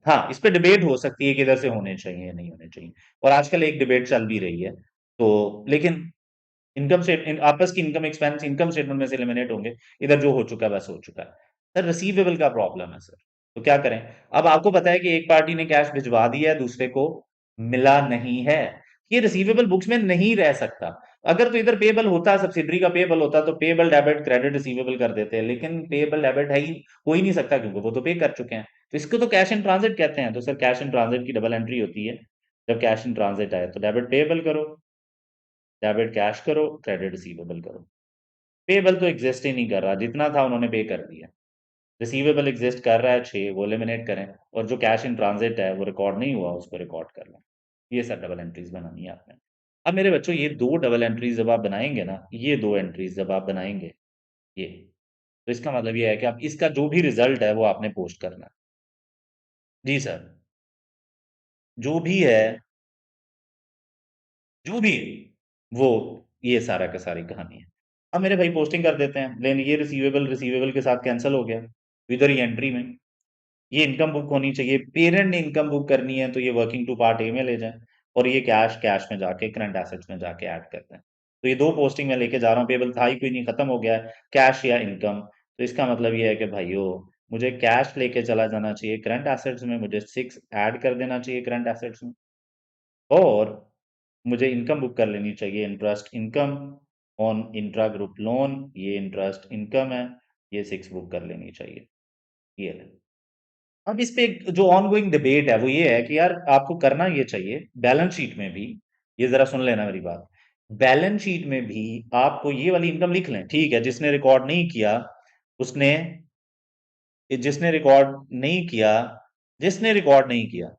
हाँ, इस पे डिबेट हो सकती है कि इधर से होने चाहिए या नहीं होने चाहिए, और आजकल एक डिबेट चल भी रही है। तो लेकिन आपस की इनकम एक्सपेंस इनकम स्टेटमेंट में से एलिमिनेट होंगे, इधर जो हो चुका है बस हो चुका है। सर रिसीवेबल का प्रॉब्लम है सर, तो क्या करें? अब आपको पता है कि एक पार्टी ने कैश भिजवा दिया है, दूसरे को मिला नहीं है, ये रिसीवेबल बुक्स में नहीं रह सकता। अगर तो इधर पेबल होता, सब्सिडरी का पेबल होता, तो पेबल डेबिट क्रेडिट रिसीवेबल कर देते हैं, लेकिन पेबल डेबिट है ही हो ही नहीं सकता, क्योंकि वो तो पे कर चुके हैं। तो इसको तो कैश इन ट्रांजिट कहते हैं। तो सर कैश इन ट्रांजिट की डबल एंट्री होती है, जब कैश इन ट्रांजिट आए तो डेबिट पेबल करो, डेबिट कैश करो, क्रेडिट रिसीवेबल करो। पेबल तो एग्जिस्ट ही नहीं कर रहा, जितना था उन्होंने पे कर दिया। रिसीवेबल एग्जिस्ट कर रहा है 6, वो एलिमिनेट करें, और जो कैश इन ट्रांजिट है वो रिकॉर्ड नहीं हुआ, उसको रिकॉर्ड कर लें। ये सब डबल एंट्रीज बनानी है आपने। अब मेरे बच्चों ये दो डबल एंट्रीज जब आप बनाएंगे ना, ये दो एंट्रीज जब आप बनाएंगे, ये, तो इसका मतलब ये है कि आप इसका जो भी रिजल्ट है वो आपने पोस्ट करना है। जी सर, जो भी है, जो भी है, वो, ये सारा का सारी कहानी है। अब मेरे भाई पोस्टिंग कर देते हैं, लेकिन ये रिसीवेबल रिसीवेबल के साथ कैंसिल हो गया इधर ही एंट्री में। ये इनकम बुक होनी चाहिए, पेरेंट ने इनकम बुक करनी है, तो ये वर्किंग टू पार्ट ए में ले जाएं, और ये कैश कैश में जाके करंट एसेट्स में जाके ऐड करते हैं। तो ये दो पोस्टिंग में लेके जा रहा हूँ, पेबल था ही कोई नहीं, खत्म हो गया है, कैश या इनकम। तो इसका मतलब ये है कि भाइयों, मुझे कैश लेके चला जाना चाहिए करंट एसेट्स में, मुझे 6 ऐड कर देना चाहिए करंट एसेट्स में, और मुझे इनकम बुक कर लेनी चाहिए, interest income on intra group loan, ये इंटरेस्ट इनकम है, ये 6 बुक कर लेनी चाहिए। ये ले। अब इस पे एक जो ऑनगोइंग डिबेट है वो ये है कि यार आपको करना ये चाहिए बैलेंस शीट में भी, ये जरा सुन लेना मेरी बात, बैलेंस शीट में भी आपको ये वाली इनकम लिख लें, ठीक है, जिसने रिकॉर्ड नहीं किया उसने, जिसने रिकॉर्ड नहीं किया, जिसने रिकॉर्ड नहीं किया,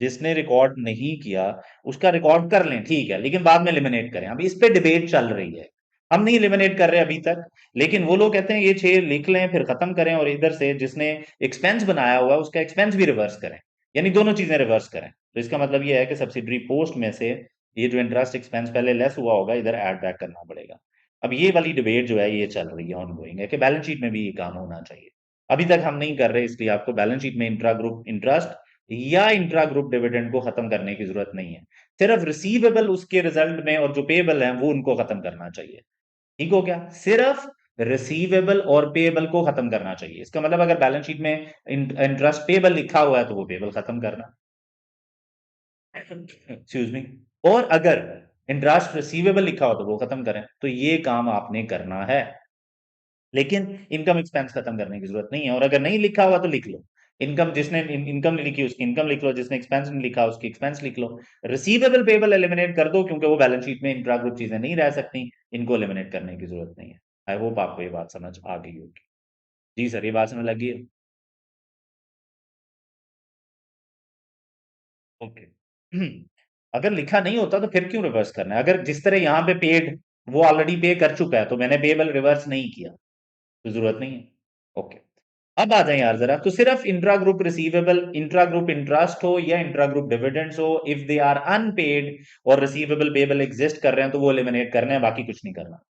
जिसने रिकॉर्ड नहीं किया उसका रिकॉर्ड कर लें, ठीक है, लेकिन बाद में एलिमिनेट करें। अब इस पे डिबेट चल रही है, हम नहीं एलिमिनेट कर रहे अभी तक, लेकिन वो लोग कहते हैं ये 6 लिख लें फिर खत्म करें, और इधर से जिसने एक्सपेंस बनाया हुआ है उसका एक्सपेंस भी रिवर्स करें, यानी दोनों चीजें रिवर्स करें। तो इसका मतलब ये है कि सब्सिडरी पोस्ट में से ये जो इंटरेस्ट एक्सपेंस पहले लेस हुआ होगा इधर ऐड बैक करना पड़ेगा। अब ये वाली डिबेट जो है ये चल रही है, ऑनगोइंग है कि बैलेंस शीट में भी ये काम होना चाहिए। अभी तक हम नहीं कर रहे, इसलिए आपको बैलेंस शीट में इंट्रा ग्रुप इंटरेस्ट या इंट्रा ग्रुप डिविडेंड को खत्म करने की जरूरत नहीं है, सिर्फ रिसीवेबल उसके रिजल्ट में और जो पेबल है वो उनको खत्म करना चाहिए। ठीक हो गया, सिर्फ रिसीवेबल और पेबल को खत्म करना चाहिए। इसका मतलब अगर बैलेंस शीट में इंटरेस्ट पेबल लिखा हुआ है तो वो पेबल खत्म करना, एक्सक्यूज मी, और अगर इंटरेस्ट रिसीवेबल लिखा हो तो वो खत्म करें। तो ये काम आपने करना है, लेकिन इनकम एक्सपेंस खत्म करने की जरूरत नहीं है, और अगर नहीं लिखा हुआ तो लिख लो, इनकम जिसने इनकम नहीं लिखी उसकी इनकम लिख लो, जिसने एक्सपेंस नहीं लिखा उसकी एक्सपेंस लिख लो। रिसीवेबल पेबल एलिमिनेट कर दो, क्योंकि वो बैलेंस शीट में इंट्रा ग्रुप चीजें नहीं रह सकती, इनको एलिमिनेट करने की जरूरत नहीं है। आई होप आपको ये बात समझ आ गई होगी। जी सर, ये बात समझ लगी है। ओके। अगर लिखा नहीं होता तो फिर क्यों रिवर्स करना है? अगर जिस तरह यहाँ पे पेड, वो ऑलरेडी पे कर चुका है, तो मैंने पेबल रिवर्स नहीं किया, तो जरूरत नहीं है। ओके। अब आ जाए यार जरा, तो सिर्फ intra group receivable, intra group interest हो या इंट्रा ग्रुप डिविडेंड्स हो, इफ दे आर अनपेड और रिसीवेबल पेबल एग्जिस्ट कर रहे हैं तो वो एलिमिनेट करने हैं, बाकी कुछ नहीं करना।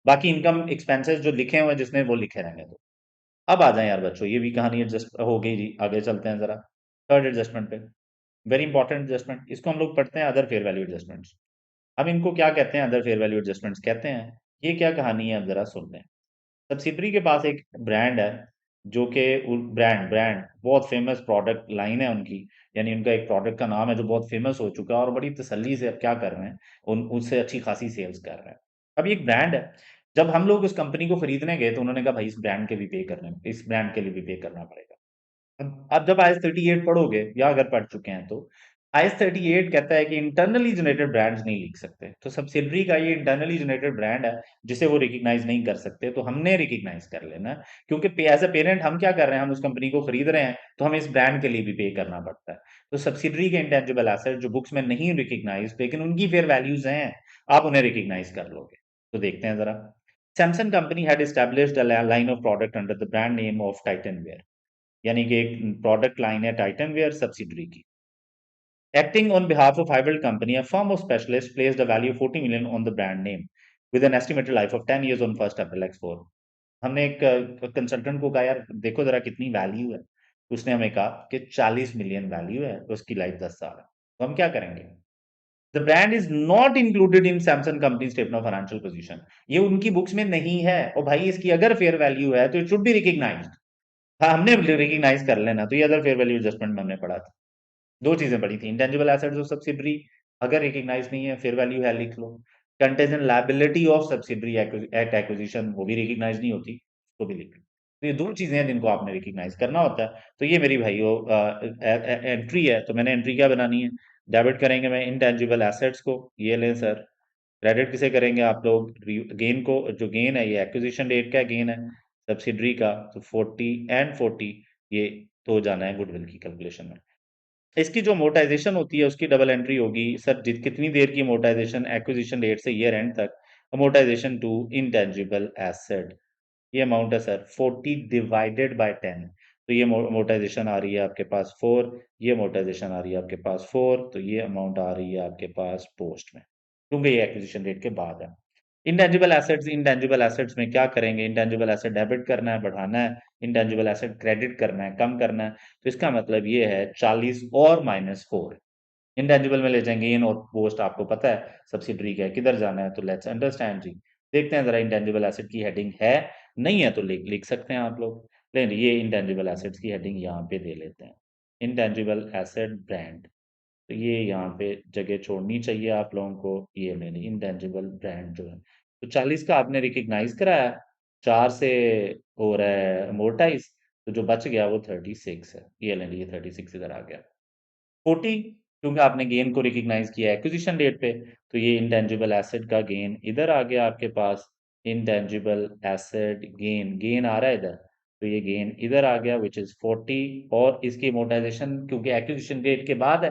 बाकी इनकम एक्सपेंसेस जो लिखे हुए हैं जिसने, वो लिखे रहेंगे। तो अब आ जाए यार बच्चों, ये भी कहानी एडजस्ट हो गई जी, आगे चलते हैं जरा थर्ड एडजस्टमेंट पे। वेरी इंपॉर्टेंट एडजस्टमेंट, इसको हम लोग पढ़ते हैं अदर फेयर वैल्यू एडजस्टमेंट्स। अब इनको क्या कहते हैं? अदर फेयर वैल्यू एडजस्टमेंट्स कहते हैं। ये क्या कहानी है, अब जरा सुन लें। सब्सिडरी के पास एक ब्रांड है, जो कि ब्रांड ब्रांड बहुत फेमस प्रोडक्ट लाइन है उनकी, यानी उनका एक प्रोडक्ट का नाम है जो बहुत फेमस हो चुका है, और बड़ी तसल्ली से अब क्या कर रहे हैं, उन उससे अच्छी खासी सेल्स कर रहे हैं। अब ये एक ब्रांड है, जब हम लोग उस कंपनी को खरीदने गए तो उन्होंने कहा भाई इस ब्रांड के लिए भी पे करना पड़ेगा। अब जब IS 38 पढ़ोगे या अगर पढ़ चुके हैं तो आईएस 38 कहता है कि इंटरनली जनरेटेड ब्रांड्स नहीं लिख सकते, तो सब्सिडरी का ये इंटरनली जनरेटेड ब्रांड है जिसे वो रिकॉग्नाइज नहीं कर सकते, तो हमने रिकॉग्नाइज कर लेना है। क्योंकि एज अ पेरेंट हम क्या कर रहे हैं, हम उस कंपनी को खरीद रहे हैं, तो हमें इस ब्रांड के लिए भी पे करना पड़ता है। तो सब्सिडरी के इंटेंजिबल एसेट जो बुक्स में नहीं रिकॉग्नाइज लेकिन उनकी फेयर वैल्यूज हैं, आप उन्हें रिकॉग्नाइज कर लोगे। तो देखते हैं जरा। Samsung company had established a line of product under the brand name of Titan ware, यानी कि एक प्रोडक्ट लाइन है टाइटन वेयर सब्सिडरी की। Acting on behalf of Highveld Company, a firm of specialists placed a value of 40 million on the brand name with an estimated life of 10 years on 1st April X4। हमने एक consultant को कहा यार देखो जरा कितनी value है, उसने हमें कहा कि 40 मिलियन वैल्यू है, उसकी लाइफ 10 साल है। तो हम क्या करेंगे? The brand is not included in Samsung company statement of financial position, ये उनकी बुक्स में नहीं है। और भाई इसकी अगर फेयर वैल्यू है तो इट शुड बी रिकॉग्नाइज्ड। हाँ, हमने रिकॉग्नाइज कर लेना। तो ये अदर फेयर वैल्यू एडजस्टमेंट में हमने पढ़ा था। दो चीजें पड़ी थी, इंटेंजिबल एसेट्स ऑफ सब्सिडरी अगर रिकॉग्नाइज नहीं है, फेयर वैल्यू है लिख लो। Contingent liability of subsidiary at acquisition वो भी रिकॉग्नाइज नहीं होती, उसको भी लिख लो। तो ये दो चीजें हैं जिनको आपने रिकॉग्नाइज करना होता है। तो ये मेरी भाइयों एंट्री है, तो मैंने एंट्री क्या बनानी है? डेबिट करेंगे मैं इंटेंजिबल एसेट्स को, ये लें सर। क्रेडिट किसे करेंगे आप लोग? गेन को, जो गेन है ये एक्विजिशन डेट का गेन है सब्सिडरी का, तो 40 ये तो हो जाना है गुडविल की कैलकुलेशन में। इसकी जो मोटाइजेशन होती है उसकी डबल एंट्री होगी सर, कितनी देर की मोटाइजेशन? एक्विजिशन डेट से ईयर एंड तक। मोटाइजेशन टू इंटेंजिबल एसेट, ये अमाउंट है सर 40 डिवाइडेड बाय 10। तो ये मोटाइजेशन आ रही है आपके पास 4, ये मोटाइजेशन आ रही है आपके पास 4, तो ये अमाउंट आ रही है आपके पास पोस्ट में, क्योंकि ये एक्विजिशन डेट के बाद है। इंटेंजिबल एसेट्स में क्या करेंगे? इंटेंजिबल एसेट डेबिट करना है, बढ़ाना है। इंटेंजिबल एसेट क्रेडिट करना है, कम करना है। तो इसका मतलब ये है 40 और -4। इंटेंजिबल में ले जाएंगे इन और पोस्ट, आपको पता है सब्सिडरी का है, किधर जाना है? तो लेट्स अंडरस्टैंड जी। देखते हैं जरा इंटेंजिबल एसेट की हेडिंग है, नहीं है तो लिख लिख सकते हैं आप लोग। लेकिन ये इंटेंजिबल एसेट्स की हेडिंग यहाँ पे दे लेते हैं, इंटेंजिबल एसेट ब्रांड। तो ये यहाँ पे जगह छोड़नी चाहिए आप लोगों को, ये मेरी इंटेंजिबल ब्रांड जो है। तो 40 का आपने रिकग्नाइज कराया, 4 से हो रहा है अमोर्टाइज, तो जो बच गया वो 36 है। ये लेंगे, ये 36 इधर आ गया। 40 क्योंकि आपने गेन को रिकग्नाइज किया एक्विजिशन डेट पे, तो ये इंटेंजिबल एसेट का गेन इधर आ गया आपके पास। इंटेंजिबल एसेट गेन, गेन आ रहा है इधर, तो ये गेन इधर आ गया विच इज 40। और इसकी अमोर्टाइजेशन क्योंकि एक्विजिशन डेट के बाद है,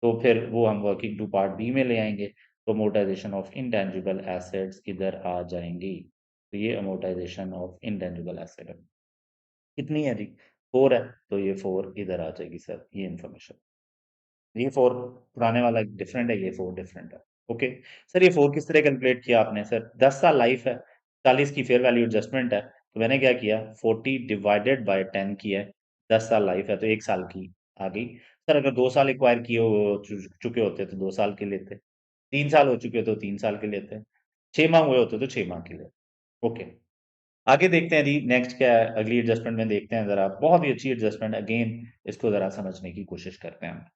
तो फिर वो हम वर्किंग टू पार्ट बी में ले आएंगे, तो अमोर्टाइजेशन ऑफ इंटेंजिबल एसेट्स इधर आ जाएंगी। तो ये अमोर्टाइजेशन ऑफ इंटेंजिबल एसेट है, कितनी है जी? 4 है, तो ये 4 इधर आ जाएगी सर, ये इन्फॉर्मेशन। ये 4 पुराने वाला डिफरेंट है, ये 4 डिफरेंट है। ओके सर, ये 4 किस तरह कैलकुलेट किया आपने? सर 10 साल लाइफ है, 40 की फेयर वैल्यू एडजस्टमेंट है, तो मैंने क्या किया 40 डिवाइडेड बाय 10 किया है। 10 साल लाइफ है तो 1 साल की आ गई। सर अगर 2 साल एक्वायर किए चुके होते तो 2 साल के लेते, 3 साल हो चुके तो 3 साल के लेते, 6 माह हुए होते तो 6 माह के लिए। ओके, आगे देखते हैं जी नेक्स्ट क्या है, अगली एडजस्टमेंट में देखते हैं जरा, बहुत ही अच्छी एडजस्टमेंट अगेन, इसको जरा समझने की कोशिश करते हैं हम।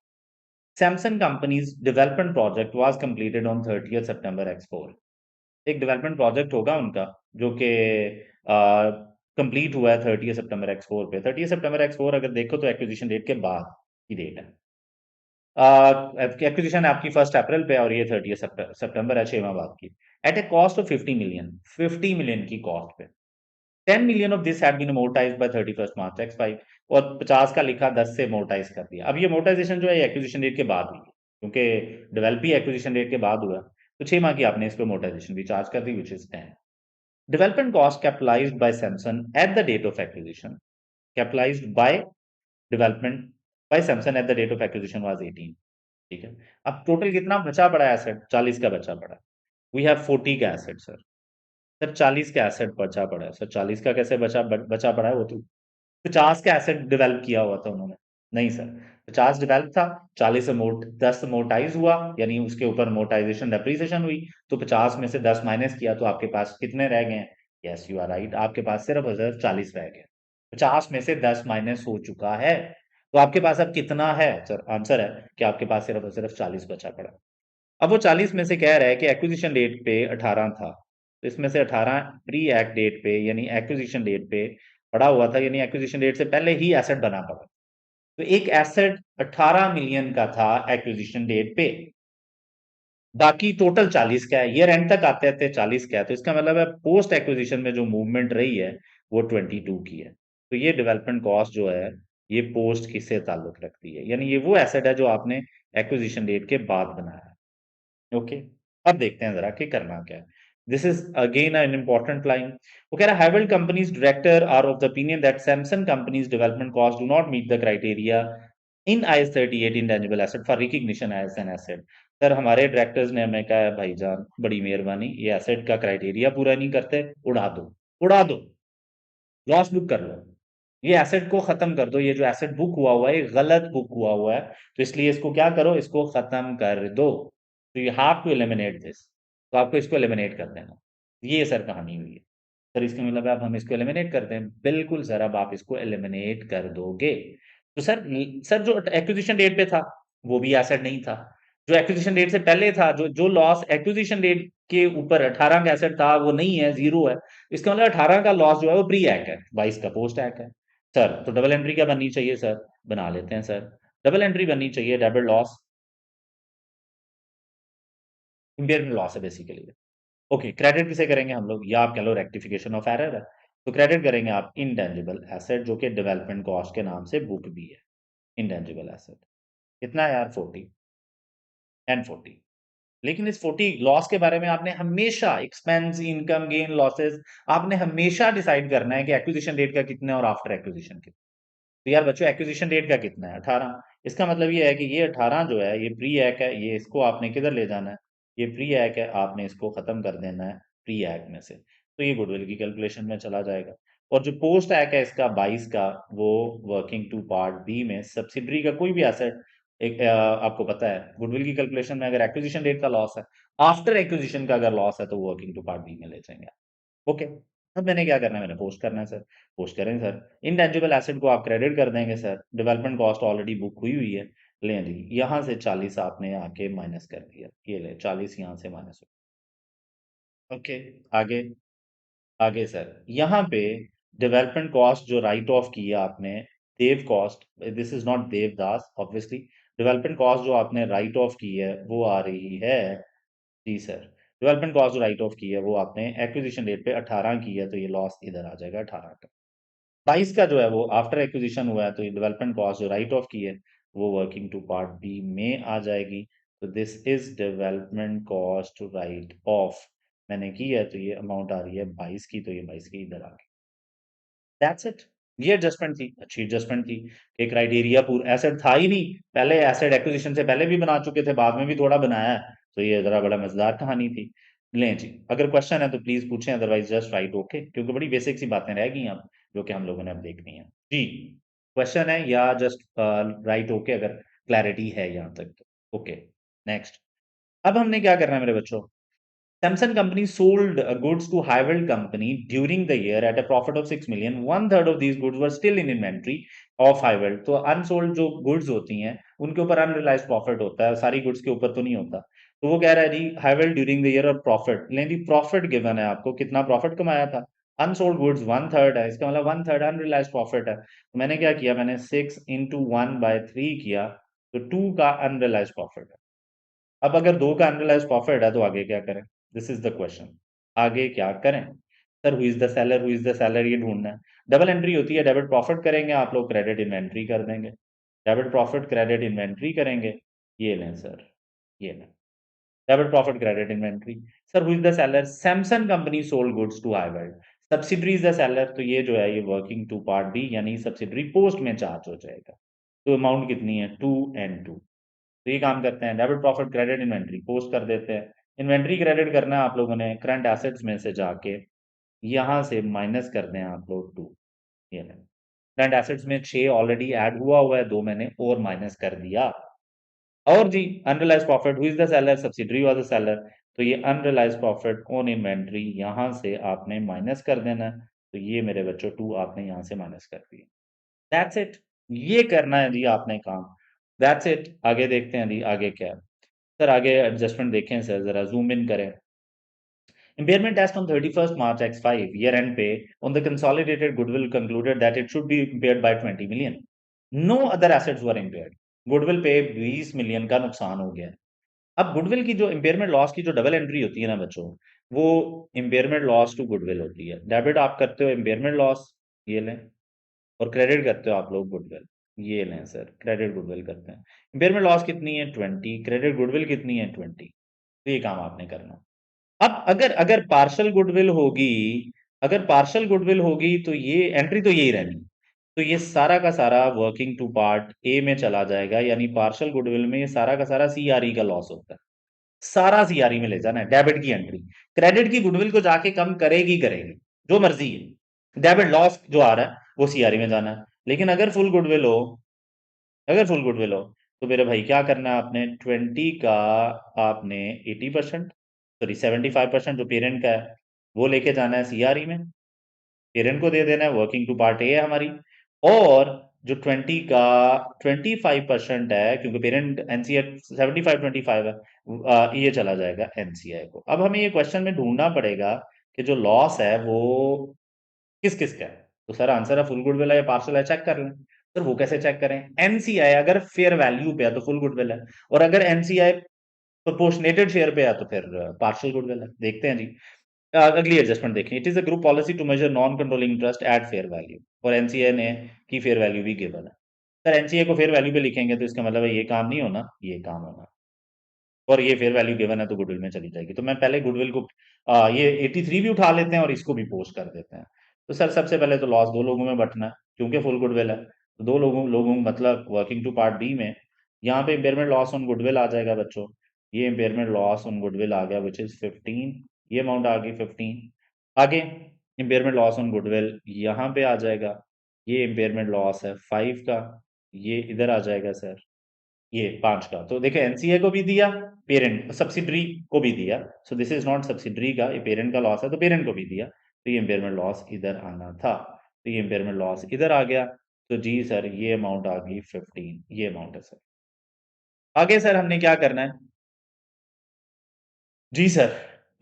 Samsung company's development project was completed on 30th September X4। एक डेवलपमेंट प्रोजेक्ट होगा उनका जो कि कंप्लीट हुआ है 30 सितंबर X4 पे। 30 सितंबर X4 अगर देखो तो एक्विजिशन डेट के बाद की डेट है। एक्विजिशन आपकी 1 अप्रैल पे और ये 30 सितंबर है, 6 माह बाद की। At a cost of 50 million की कॉस्ट पे। 10 million of this had been amortized by 31 March X5। और 50 का लिखा 10 से अमोर्टाइज कर दिया। अब ये अमोर्टाइजेशन जो है एक्विजिशन डेट के बाद हुई है, क्योंकि डेवलप ही एक्विजिशन डेट के बाद हुआ, तो 6 माह की आपने इस पे अमोर्टाइजेशन भी चार्ज कर दी which is 10। Development cost capitalised by Samsung at the date of acquisition, capitalised by development by Samsung at the date of acquisition was 18। ठीक है, अब टोटल कितना बचा पड़ा है एसेट? 40 का बचा पड़ा है। वी हैव 40 का एसेट सर। सर 40 का एसेट बचा पड़ा है सर, 40 का कैसे बचा पड़ा है? वो तो 50 का एसेट डेवलप किया हुआ था उन्होंने। नहीं सर, 50 डेवलप था, 40 से 10 मोटाइज हुआ, यानी उसके ऊपर मोटाइजेशन डेप्रीसिएशन हुई, तो 50 में से 10 माइनस किया तो आपके पास कितने रह गए हैं? यस यू आर राइट, आपके पास सिर्फ और सिर्फ 40 रह गए। 50 में से 10 माइनस हो चुका है, तो आपके पास अब कितना है? सर आंसर है कि आपके पास सिर्फ और सिर्फ 40 बचा पड़ा। अब वो 40 में से कह रहा है कि एक्विजिशन डेट पे 18 था, तो इसमें से 18 प्री एक्ट डेट पे यानी एक्विजिशन डेट पे पड़ा हुआ था, यानी एक्विजिशन डेट से पहले ही एसेट बना पड़ा। तो एक एसेट 18 मिलियन का था एक्विजिशन डेट पे, बाकी टोटल 40 का है, ईयर एंड तक आते आते 40 का है, तो इसका मतलब है पोस्ट एक्विजिशन में जो मूवमेंट रही है वो 22 की है। तो ये डेवलपमेंट कॉस्ट जो है ये पोस्ट किससे ताल्लुक रखती है, यानी ये वो एसेट है जो आपने एक्विजिशन डेट के बाद बनाया है। ओके, अब देखते हैं जरा कि करना क्या है। This is again an important line. वो कह रहा है Highveld company's director are of the opinion that Samsung company's development cost do not meet the criteria in IS 38 intangible asset for recognition as an asset. Sir हमारे directors ने हमें कहा है भाईजान बड़ी मेहरबानी, ये एसेट का क्राइटेरिया पूरा नहीं करते, उड़ा दो, उड़ा दो, लॉस बुक कर लो, ये एसेट को खत्म कर दो, ये जो एसेट बुक हुआ हुआ है ये गलत बुक हुआ हुआ है, तो इसलिए इसको क्या करो, इसको खत्म कर दो। तो you have to eliminate this, तो आपको इसको एलिमिनेट कर देना। ये सर कहानी हुई है। सर इसका मतलब है अब हम इसको एलिमिनेट करते हैं, बिल्कुल सर, अब आप इसको एलिमिनेट कर दोगे। तो सर जो एक्विजिशन डेट पे था वो भी एसेट नहीं था, जो एक्विजिशन डेट से पहले था, जो जो लॉस एक्विजिशन डेट के ऊपर 18 का एसेट था वो नहीं है, जीरो है। इसका मतलब 18 का लॉस जो है वो प्री एक्ट है, 22 का पोस्ट एक्ट है। सर तो डबल एंट्री क्या बननी चाहिए सर, बना लेते हैं सर। डबल एंट्री बननी चाहिए, डेबिट लॉस, इम्पेयरमेंट लॉस है बेसिकली। ओके, क्रेडिट किसे करेंगे हम लोग, या आप कह लो रेक्टिफिकेशन ऑफ एरर है, तो क्रेडिट करेंगे आप इंटेंजिबल एसेट जो कि डेवलपमेंट कॉस्ट के नाम से बुक भी है, इंटेंजिबल एसेट। कितना है यार, 40 एंड 40। लेकिन इस 40 लॉस के बारे में आपने हमेशा एक्सपेंस इनकम गेन लॉसेस आपने हमेशा डिसाइड करना है कि एक्विजिशन डेट का कितना है और आफ्टर एक्विजिशन कितना। तो यार बच्चों एक्विजिशन डेट का कितना है, 18। इसका मतलब ये है कि ये 18 जो है ये प्री एक्ट है, ये इसको आपने किधर ले जाना है, ये प्री एक्ट है, आपने इसको खत्म कर देना है प्री एक्ट में से, तो ये गुडविल की कैलकुलेशन में चला जाएगा। और जो पोस्ट एक्ट है इसका 22 का, वो वर्किंग टू पार्ट बी में सब्सिडरी का कोई भी एसेट, एक आपको पता है गुडविल की कैलकुलेशन में अगर एक्विजिशन डेट का लॉस है, आफ्टर एक्विजिशन का अगर लॉस है तो वर्किंग टू पार्ट बी में ले जाएंगे। ओके, अब मैंने क्या करना है, मैंने पोस्ट करना है सर, पोस्ट करें सर। इनटेंजिबल एसेट को आप क्रेडिट कर देंगे sir, development cost already book हुई हुई है, लें जी यहाँ से 40 आपने आके माइनस कर दिया, ये ले 40 यहाँ से माइनस हो। ओके, आगे, आगे सर यहाँ पे डेवलपमेंट कॉस्ट जो राइट ऑफ की है आपने, dev cost, this is not Devdas obviously, development cost जो आपने राइट ऑफ की है वो आ रही है, जी सर, डेवलपमेंट कॉस्ट जो राइट ऑफ की है वो आपने एक्विजिशन डेट पे 18 की है, तो ये लॉस इधर आ जाएगा 18 का। 22 का जो है वो आफ्टर एक्विजिशन हुआ है, तो ये डेवलपमेंट कॉस्ट जो राइट ऑफ की है वो वर्किंग टू पार्ट बी में आ जाएगी। तो this is development cost right of, मैंने की है तो ये अमाउंट आ रही है 22 की, तो ये 22 की इधर आ गई। दैट्स इट, ये एडजस्टमेंट थी, अच्छी एडजस्टमेंट थी कि क्राइटेरिया पूरा एसेट था ही नहीं, पहले एसेट एक्विजिशन से पहले भी बना चुके थे, बाद में भी थोड़ा बनाया है, तो ये जरा बड़ा मजेदार कहानी थी। लें जी, अगर क्वेश्चन है तो प्लीज पूछें, अदरवाइज जस्ट राइट ओके, क्योंकि बड़ी बेसिक सी बातें रह गई अब जो कि हम लोगों ने अब देखनी है जी। क्वेश्चन है या जस्ट राइट ओके अगर क्लैरिटी है यहाँ तक तो। Okay, next. अब हमने क्या करना है मेरे बच्चों, Samsung company sold goods to Highwell company during the year at a profit of 6 million. One third of these goods were still in inventory of Highwell. तो unsold जो goods होती हैं उनके ऊपर unrealized profit होता है, सारी goods के ऊपर तो नहीं होता। तो वो कह रहा है जी Highwell during the year और profit, लेकिन profit given है आपको, कितना profit कमाया था, unsold goods one third है, इसका मतलब one third unrealized profit है। तो मैंने क्या किया, मैंने 6 into 1/3 किया, तो 2 का unrealized profit है। अब अगर 2 का अनरियलाइज्ड प्रॉफिट है तो आगे क्या करें? दिस इज द क्वेश्चन, आगे क्या करें? Sir who is the seller, who is the seller, ये ढूंढना है। डबल एंट्री होती है, डेबिट प्रॉफिट करेंगे आप लोग, क्रेडिट इन्वेंट्री कर देंगे, डेबिट प्रॉफिट क्रेडिट इन्वेंट्री करेंगे, ये लें सर, ये लें, debit profit credit inventory. Sir who is the seller, Samsung company sold goods to Highveld, subsidiary is the seller, तो ये जो है ये वर्किंग टू पार्ट बी यानी सब्सिडरी पोस्ट में चार्ज हो जाएगा। तो अमाउंट कितनी है, 2 एंड 2। तो ये काम करते हैं, debit profit credit inventory post कर देते हैं। इन्वेंट्री क्रेडिट करना है आप लोगों ने करंट एसेट्स में से जाके, यहाँ से माइनस कर दें आप लोग 2, ये लें। करंट एसेट्स में 6 ऑलरेडी ऐड हुआ हुआ है, 2 मैंने और माइनस कर दिया। और जी unrealised profit, who is the seller, subsidiary was the seller, तो ये अनरियलाइज्ड प्रॉफिट ऑन इन्वेंट्री यहाँ से आपने माइनस कर देना है, तो ये मेरे बच्चों 2 आपने यहाँ से माइनस कर दिया। दैट्स इट, ये करना है जी आपने काम, दैट्स इट। आगे देखते हैं जी आगे क्या है। सर आगे एडजस्टमेंट देखें सर, जरा जूम इन करें। Impairment test on 31st March X5 year end पे on the consolidated goodwill concluded that it should be impaired by 20 million. No other assets were impaired. Goodwill पे 20 million का नुकसान हो गया है। अब गुडविल की जो इम्पेयरमेंट लॉस की जो डबल एंट्री होती है ना बच्चों, वो इम्पेयरमेंट लॉस टू गुडविल होती है। डेबिट आप करते हो इम्पेयरमेंट लॉस, ये लें, और क्रेडिट करते हो आप लोग गुडविल, ये लें सर, क्रेडिट गुडविल करते हैं। इम्पेयरमेंट लॉस कितनी है? 20। क्रेडिट गुडविल कितनी है? 20। तो ये काम आपने करना। अब अगर अगर पार्शल गुडविल होगी, अगर पार्शल गुडविल होगी तो ये एंट्री तो यही रहनी। तो ये सारा का सारा वर्किंग टू पार्ट ए में चला जाएगा, यानी पार्शल गुडविल में ये सारा का सारा सीआरई का लॉस होता है। सारा सीआरई में ले जाना है, डेबिट की एंट्री। क्रेडिट की गुडविल को जाके कम करेगी करेगी, जो मर्जी है। डेबिट लॉस जो आ रहा है वो सीआरई में जाना है। लेकिन अगर फुल गुडविल हो, अगर फुल गुडविल हो, तो मेरे भाई क्या करना है आपने? 20 का आपने 80%, सॉरी 75% जो पेरेंट का है वो लेके जाना है सीआरई में, पेरेंट को दे देना है, वर्किंग टू पार्ट ए है हमारी। और जो 20 का 25% है, क्योंकि पेरेंट एनसीआई 75-25 है, ये चला जाएगा एनसीआई को। अब हमें ये क्वेश्चन में ढूंढना पड़ेगा कि जो लॉस है वो किस किस का है। तो सर आंसर है फुल गुडविल है या पार्सल है, चेक कर लें। सर वो कैसे चेक करें? एनसीआई अगर फेयर वैल्यू पे है तो फुल गुडविल है, और अगर एनसीआई प्रोपोर्शनेटेड शेयर पे है तो फिर पार्शियल गुडविल है। देखते हैं जी। अगली एडजस्टमेंट देखें। It is a group policy to measure non controlling interest at fair value, और एनसीए ने की फेयर वैल्यू भी गिवन है। सर एनसीए को फेयर वैल्यू पे लिखेंगे तो इसका मतलब है ये काम नहीं होना, ये काम होना, और ये फेयर वैल्यू गिवन है तो गुडविल में चली जाएगी। तो मैं पहले गुडविल को ये 83 भी उठा लेते हैं और इसको भी पोस्ट कर देते हैं। तो सर सबसे पहले तो लॉस दो लोगों में बंटना है, क्योंकि फुल गुडविल है तो दो लोगों लोगों मतलब वर्किंग टू पार्ट बी में, यहाँ पे इम्पेयरमेंट लॉस ऑन गुडविल आ जाएगा बच्चों। ये इम्पेयरमेंट लॉस ऑन गुडविल आ गया विच इज 15, ये अमाउंट आ गई 15। आगे इम्पेयरमेंट लॉस ऑन गुडविल यहाँ पे आ जाएगा, ये इम्पेयरमेंट लॉस है 5 का, ये इधर आ जाएगा सर, ये 5 का। तो देखिए एनसीए को भी दिया, पेरेंट सब्सिडरी को भी दिया। So this is not subsidiary का, ये पेरेंट का लॉस है तो पेरेंट को भी दिया। तो ये इम्पेयरमेंट लॉस इधर आना था, तो ये इम्पेयरमेंट लॉस इधर आ गया। तो जी सर ये अमाउंट आ गई 15, ये अमाउंट है सर। आगे सर हमने क्या करना है? जी सर,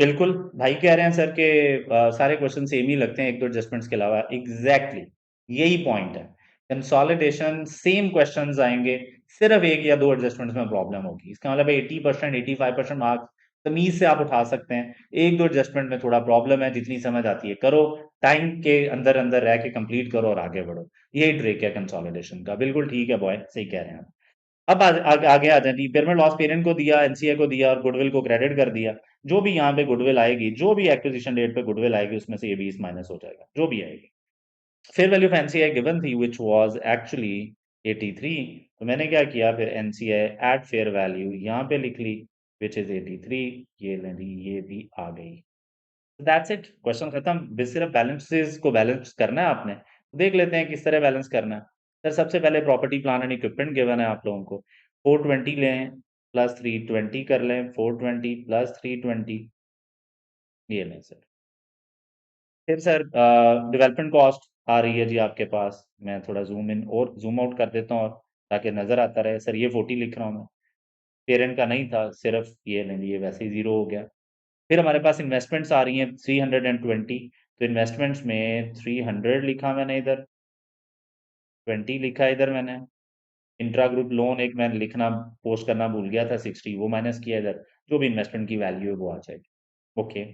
बिल्कुल। भाई कह रहे हैं सर कि सारे क्वेश्चन सेम ही लगते हैं एक दो एडजस्टमेंट्स के अलावा। एग्जैक्टली यही पॉइंट है। कंसोलिडेशन सेम क्वेश्चंस आएंगे, सिर्फ एक या दो एडजस्टमेंट्स में प्रॉब्लम होगी। इसका मतलब 80% 85% मार्क्स तमीज से आप उठा सकते हैं। एक दो एडजस्टमेंट में थोड़ा प्रॉब्लम है, जितनी समझ आती है करो, टाइम के अंदर अंदर रह के कंप्लीट करो और आगे बढ़ो। यही ट्रिक है कंसोलिडेशन का। बिल्कुल ठीक है बॉय, सही कह रहे हैं आप। अब आगे आ जाती इम्पेयरमेंट लॉस पेरेंट को दिया, एनसीए को दिया, और गुडविल को क्रेडिट कर दिया। जो भी यहाँ पे गुडविल आएगी, जो भी एक्विजिशन डेट पे गुडविल आएगी, उसमें से ये 20 माइनस हो जाएगा, जो भी आएगी। Fair value of NCI given थी व्हिच वाज एक्चुअली 83। तो मैंने क्या किया, फिर एनसीआई एट फेयर वैल्यू यहाँ पे लिख ली विच इज 83। ये ले ली, ये भी आ गई। दैट्स इट, क्वेश्चन खत्म। सिर्फ बैलेंसेस को बैलेंस करना है आपने। देख लेते हैं किस तरह बैलेंस करना है। सर सबसे पहले property plan and equipment given है आप लोगों को। 420 लें प्लस 320 कर लें, 420 प्लस 320, ये लें सर। फिर सर डेवलपमेंट कॉस्ट आ रही है जी आपके पास। मैं थोड़ा जूम इन और जूम आउट कर देता हूँ और ताकि नजर आता रहे। सर ये 40 लिख रहा हूँ मैं, पेरेंट का नहीं था, सिर्फ ये लें, ये वैसे ही जीरो हो गया। फिर हमारे पास इन्वेस्टमेंट्स आ रही हैं 320। तो इन्वेस्टमेंट्स में 300 लिखा मैंने इधर, 20 लिखा इधर मैंने। इंट्रा ग्रुप लोन एक मैं लिखना पोस्ट करना भूल गया था, 60 वो माइनस किया इधर। जो भी इन्वेस्टमेंट की वैल्यू है वो आ जाएगी। ओके,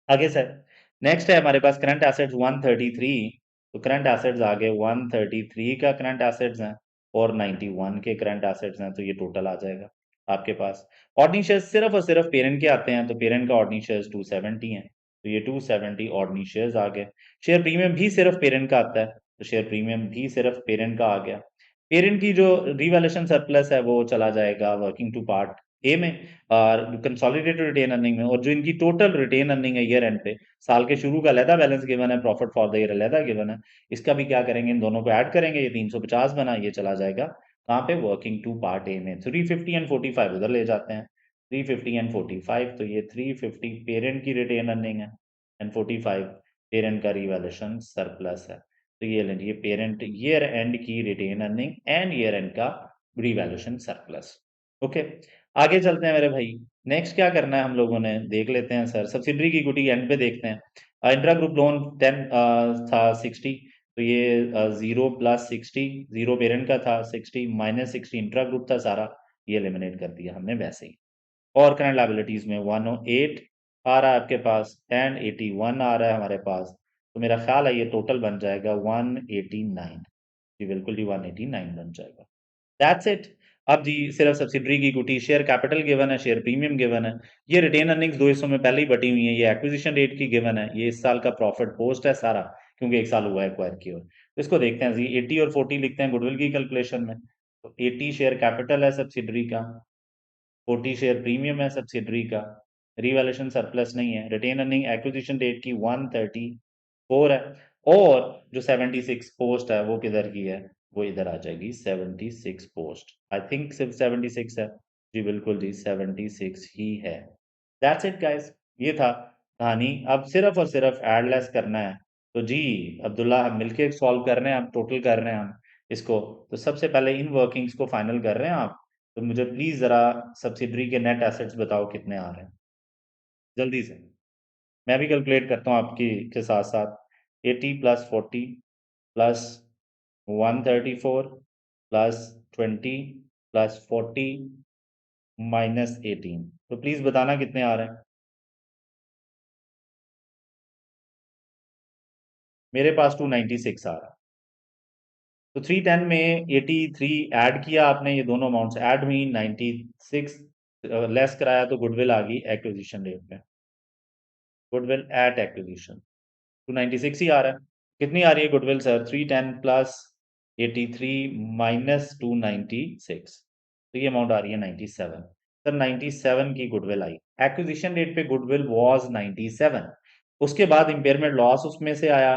आगे सर नेक्स्ट है हमारे पास करंट एसेट्स 133। तो करंट एसेट्स आ गए 133 का करंट एसेट्स हैं, और 91 के करंट एसेट्स हैं। तो ये टोटल आ जाएगा आपके पास। ऑर्डिनरी शेयर्स सिर्फ और सिर्फ पेरेंट के आते हैं, तो पेरेंट का ऑर्डिनरी शेयर्स 270 है, तो ये 270 ऑर्डिनरी शेयर्स आ गए। शेयर प्रीमियम भी सिर्फ पेरेंट का आता है, तो शेयर प्रीमियम भी सिर्फ पेरेंट का आ गया। पेरेंट की जो रिवैल्यूएशन सरप्लस है वो चला जाएगा वर्किंग टू पार्ट ए में, और कंसोलिडेटेड रिटेन अर्निंग में। और जो इनकी टोटल रिटेन अर्निंग है ईयर एंड पे, साल के शुरू का अलहदा बैलेंस गिवन है, प्रॉफिट फॉर द ईयर अलहदा गिवन है, इसका भी क्या करेंगे, इन दोनों को ऐड करेंगे, ये 350 बना, ये चला जाएगा कहाँ पे, वर्किंग टू पार्ट ए में। 350 एंड 45 उधर ले जाते हैं, 350 एंड 45। तो ये 350 पेरेंट की रिटेन अर्निंग है, एंड 45 पेरेंट का रिवैल्यूएशन सरप्लस है। तो ये लेंगे, ये पेरेंट ईयर एंड की retain earning and year end का रिवैल्यूएशन सरप्लस। ओके, आगे चलते हैं मेरे भाई। नेक्स्ट क्या करना है हम लोगों ने, देख लेते हैं सर। सब्सिडरी की इक्विटी एंड पे देखते हैं। इंट्रा ग्रुप लोन 10 था 60, तो ये 0 प्लस 60, 0 पेरेंट का था, 60 माइनस 60 इंट्रा ग्रुप था सारा, ये एलिमिनेट कर दिया हमने वैसे ही। और करंट लायबिलिटीज में 108 आ रहा है आपके पास एंड 81 आ रहा है हमारे पास, तो मेरा ख्याल है ये टोटल बन जाएगा 189। जी बिल्कुल जी, 189 बन जाएगा। That's it. अब जी सिर्फ सब्सिडरी की इक्विटी, शेयर कैपिटल गिवन है, शेयर प्रीमियम गिवन है, ये रिटेन अर्निंग्स दो हिस्सों में पहले ही बटी हुई है, ये एक्विजिशन रेट की गिवन है, ये इस साल का प्रॉफिट पोस्ट है सारा, क्योंकि एक साल हुआ है एक्वायर किए हुए। तो इसको देखते हैं जी, 80 और 40 लिखते हैं गुडविल की कैलकुलेशन में। तो 80 शेयर कैपिटल है सब्सिडरी का, 40 शेयर प्रीमियम है सब्सिडरी का, रिवैल्यूएशन सरप्लस नहीं है, रिटेन अर्निंग एक्विजिशन डेट की 134 है, और जो 76 पोस्ट है वो किधर की है, वो इधर आ जाएगी 76 पोस्ट। आई थिंक सिर्फ 76 है। जी बिल्कुल जी, 76 ही है। दैट्स इट गाइस, ये था कहानी। अब सिर्फ और सिर्फ एड लेस करना है। तो जी अब्दुल्ला, हम मिलके सॉल्व कर रहे हैं, हम टोटल कर रहे हैं हम इसको। तो सबसे पहले इन वर्किंग्स को फाइनल कर रहे हैं आप। तो मुझे प्लीज जरा सब्सिडरी के नेट एसेट्स बताओ कितने आ रहे हैं, जल्दी से। मैं भी कैलकुलेट करता हूँ आपकी के साथ साथ। 80 plus 40 plus 134 plus 20 plus 40 minus 18, तो प्लीज बताना कितने आ रहे हैं। मेरे पास 296 आ रहा है। तो 310 में 83 ऐड किया आपने, ये दोनों अमाउंट्स ऐड हुई, 96 लेस कराया तो गुडविल आ गई एक्विजिशन रेट पे। गुडविल एट एक्विजिशन 296 ही आ रहा है। कितनी आ रही है गुडविल सर? 310 प्लस 83 माइनस 296, तो ये अमाउंट आ रही है 97। सर 97 की गुडविल आई, एक्विजिशन रेट पे गुडविल वाज 97। उसके बाद इम्पेयरमेंट लॉस उसमें से आया,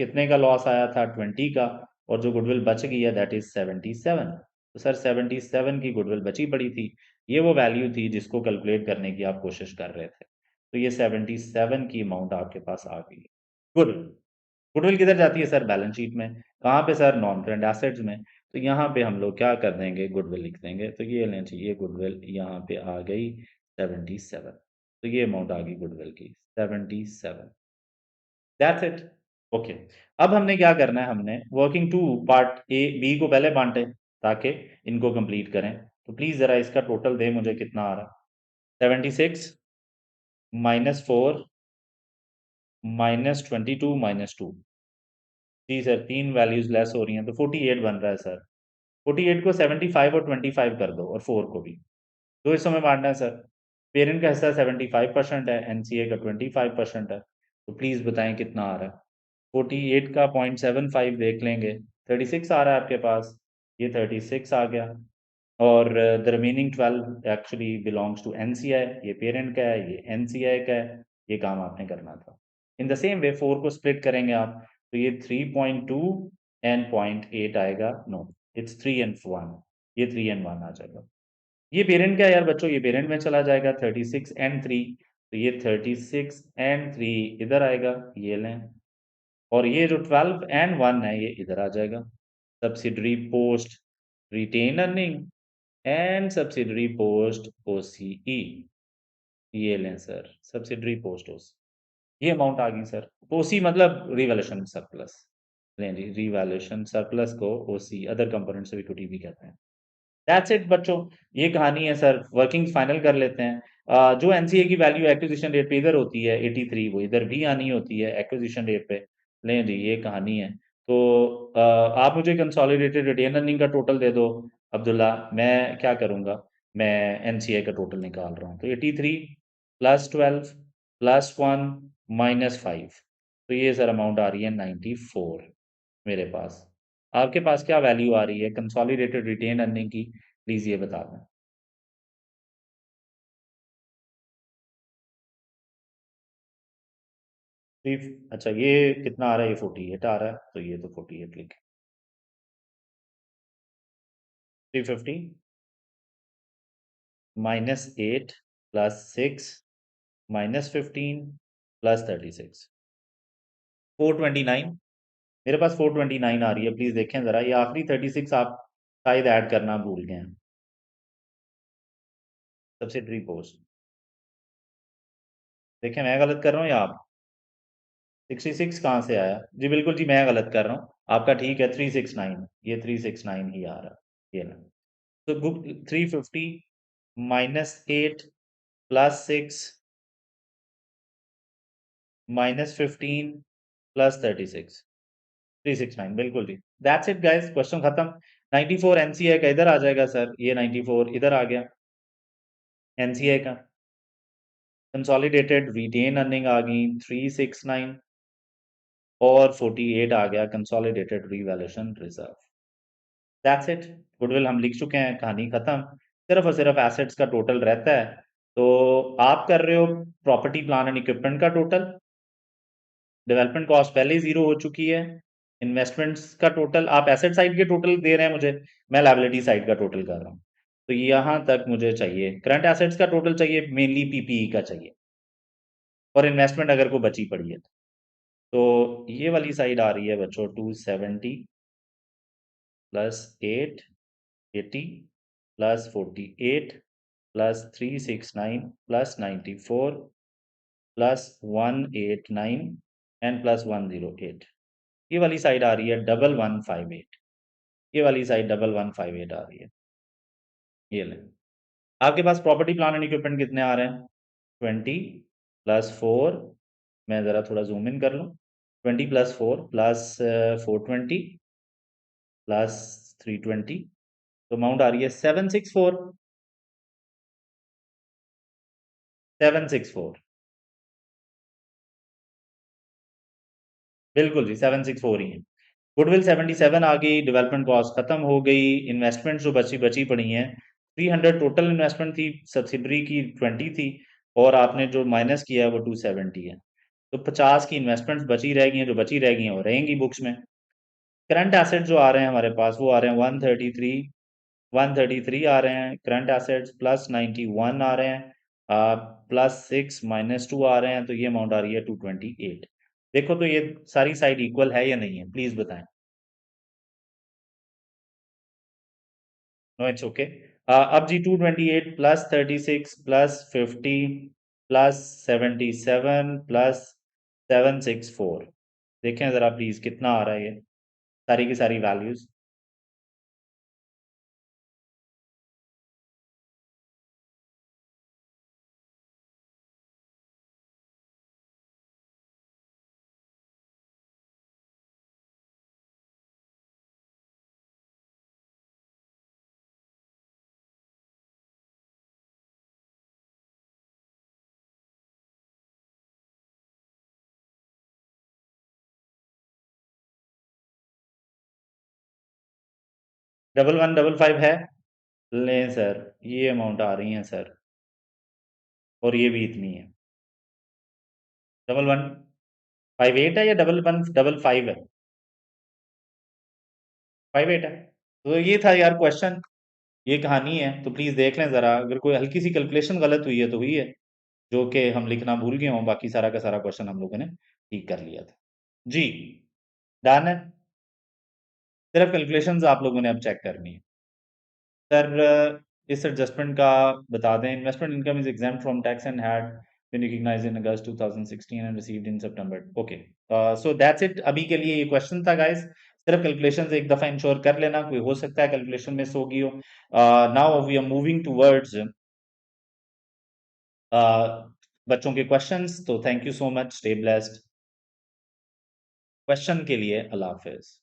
कितने का लॉस आया था? 20 का, और जो गुडविल बच गई है दैट इज 77। तो सर 77 की गुडविल बची पड़ी थी, ये वो वैल्यू थी जिसको कैलकुलेट करने की आप कोशिश कर रहे थे। तो ये 77 की अमाउंट आपके पास आ गई। गुडविल, गुडविल किधर जाती है सर? बैलेंस शीट में। कहाँ पे सर? नॉन करंट एसेट्स में। तो यहाँ पे हम लोग क्या कर देंगे, गुडविल लिख देंगे। तो ये लेना चाहिए, गुडविल यहाँ पे आ गई 77। तो ये अमाउंट आ गई गुडविल की 77। That's it. ओके, अब हमने क्या करना है, हमने working to part A B को पहले बांटे ताकि इनको कंप्लीट करें। तो प्लीज जरा इसका टोटल दे मुझे, कितना आ रहा है? 76 -4 -22 -2। जी सर, तीन वैल्यूज लेस हो रही हैं तो 48 बन रहा है सर। 48 को 75 और 25 कर दो, और 4 को भी दो हिस्सों में बांटना है सर। पेरेंट का हिस्सा 75% है, एनसीए का 25% है। तो प्लीज बताएं कितना आ रहा है। 48 का 0.75 देख लेंगे, 36 आ रहा है आपके पास, ये 36 आ गया। और the remaining 12 actually belongs to NCI, ये पेरेंट का है, ये एनसीआई का है। ये काम आपने करना था। इन द सेम वे 4 को स्प्लिट करेंगे आप, तो ये 3.2 एंड 0.8 आएगा। नो, इट्स 3 एंड 1, ये 3 एंड 1 आ जाएगा। ये पेरेंट का है यार बच्चों, ये पेरेंट में चला जाएगा 36 एंड 3, तो ये 36 एंड 3 इधर आएगा, ये लें। और ये जो 12 एंड 1 है ये इधर आ जाएगा। Subsidiary post retain earning and subsidiary post OCE, ये लें सर, सब्सिडरी पोस्ट ओसी, ये अमाउंट आ गई सर। ओसी मतलब रिवैल्यूएशन सरप्लस, लें जी, रिवैल्यूएशन सरप्लस को ओसी, अदर कंपोनेंट्स ऑफ इक्विटी भी कहते हैं। दैट्स इट बच्चों, ये कहानी है सर। वर्किंग फाइनल कर लेते हैं। जो एनसीए की वैल्यू एक्विजिशन रेट पे इधर होती है 83, वो इधर भी आनी होती है एक्विजिशन रेट पे। लें जी, ये कहानी है। तो आप मुझे कंसोलिडेटेड रिटेन अर्निंग का टोटल दे दो अब्दुल्ला, मैं क्या करूंगा, मैं एनसीए का टोटल निकाल रहा हूँ। तो 83 प्लस 12 प्लस 1 -5, तो ये सर अमाउंट आ रही है 94 मेरे पास। आपके पास क्या वैल्यू आ रही है कंसोलिडेटेड रिटेन अर्निंग की, प्लीज ये बता दें। अच्छा, ये कितना आ रहा है? ये 48 आ रहा है, तो ये तो 48 लिखे। 350 -8 प्लस 6 -15 प्लस 36, 429। मेरे पास 429 आ रही है, प्लीज देखें जरा, ये आखिरी 36 आप शायद ऐड करना भूल गए हैं। सब्सिडरी पोस्ट, देखें मैं गलत कर रहा हूँ या आप? 66 कहाँ से आया जी? बिल्कुल जी, मैं गलत कर रहा हूँ, आपका ठीक है 369, ये 369 ही आ रहा है, ये ना। तो बुक 350 -8 +6 -15 +36 369 बिल्कुल जी। दैट्स इट गाइस, क्वेश्चन खत्म। 94 एनसीए का इधर आ जाएगा सर, ये 94 इधर आ गया एनसीए का। कंसोलिडेटेड रिटेन अर्निंग आ गई 369 और 48 आ गया consolidated revaluation reserve. That's it, goodwill हम लिख चुके हैं, कहानी खत्म। सिर्फ और सिर्फ एसेट्स का टोटल रहता है। तो आप कर रहे हो प्रॉपर्टी प्लान एंड इक्विपमेंट का टोटल, डेवलपमेंट कॉस्ट पहले ही जीरो हो चुकी है, इन्वेस्टमेंट्स का टोटल आप एसेट साइड के टोटल दे रहे हैं मुझे, मैं लायबिलिटी साइड का टोटल कर रहा हूँ। तो यहां तक मुझे चाहिए करंट एसेट्स का टोटल चाहिए, मेनली पीपीई का चाहिए, और इन्वेस्टमेंट अगर कोई बची पड़ी है तो ये वाली साइड आ रही है बच्चों 270 +8 80 +48 +369 +94 +189 एंड +108। ये वाली साइड आ रही है 1158, ये वाली साइड 1158 आ रही है। ये ले, आपके पास प्रॉपर्टी प्लान एंड इक्विपमेंट कितने आ रहे हैं? 20 +4, मैं जरा थोड़ा जूम इन कर लूँ, 20 +4 +420 +320, तो अमाउंट आ रही है 764, 764 बिल्कुल जी, 764 ही है। गुडविल 77 आ गई, डेवलपमेंट कॉस्ट खत्म हो गई, इन्वेस्टमेंट जो बची बची पड़ी हैं 300 टोटल इन्वेस्टमेंट थी, सब्सिडरी की 20 थी, और आपने जो माइनस किया है वो 270 है। तो 50 की इन्वेस्टमेंट्स बची रह गई हैं, जो बची रह गई हैं वो रहेंगी बुक्स में। करंट एसेट जो आ रहे हैं हमारे पास वो आ रहे हैं 133 आ रहे हैं करंट एसेट्स, +91 आ रहे हैं, +6 -2 आ रहे हैं, तो ये अमाउंट आ रही है 228। देखो तो ये सारी साइड इक्वल है या नहीं है, प्लीज बताएं। No it's okay. अब जी 228 +36 +50 +77 +764, देखें जरा प्लीज कितना आ रहा है ये सारी की सारी वैल्यूज। 1155 है, लें सर, ये अमाउंट आ रही है सर, और ये भी इतनी है। 1158 है या 1155 है? 58 है। तो ये था यार क्वेश्चन, ये कहानी है, तो प्लीज देख लें जरा, अगर कोई हल्की सी कैलकुलेशन गलत हुई है तो हुई है, जो कि हम लिखना भूल गए हों, बाकी सारा का सारा क्वेश्चन हम लोगों ने ठीक कर लिया था जी। डन है, सिर्फ कैलकुलेशंस आप लोगों ने अब चेक करनी है। सर इस एडजस्टमेंट का बता दें, investment income is exempt from tax and had been recognised in August 2016 and received in September. Okay, so that's it, अभी के लिए ये क्वेश्चन था गाइस। सिर्फ कैलकुलेशंस एक दफा इंश्योर कर लेना, कोई हो सकता है कैलकुलेशन मिस होगी हो। Now we are moving towards बच्चों के क्वेश्चंस, तो thank you so much, stay blessed. Question के लिए अल्लाह हाफिज।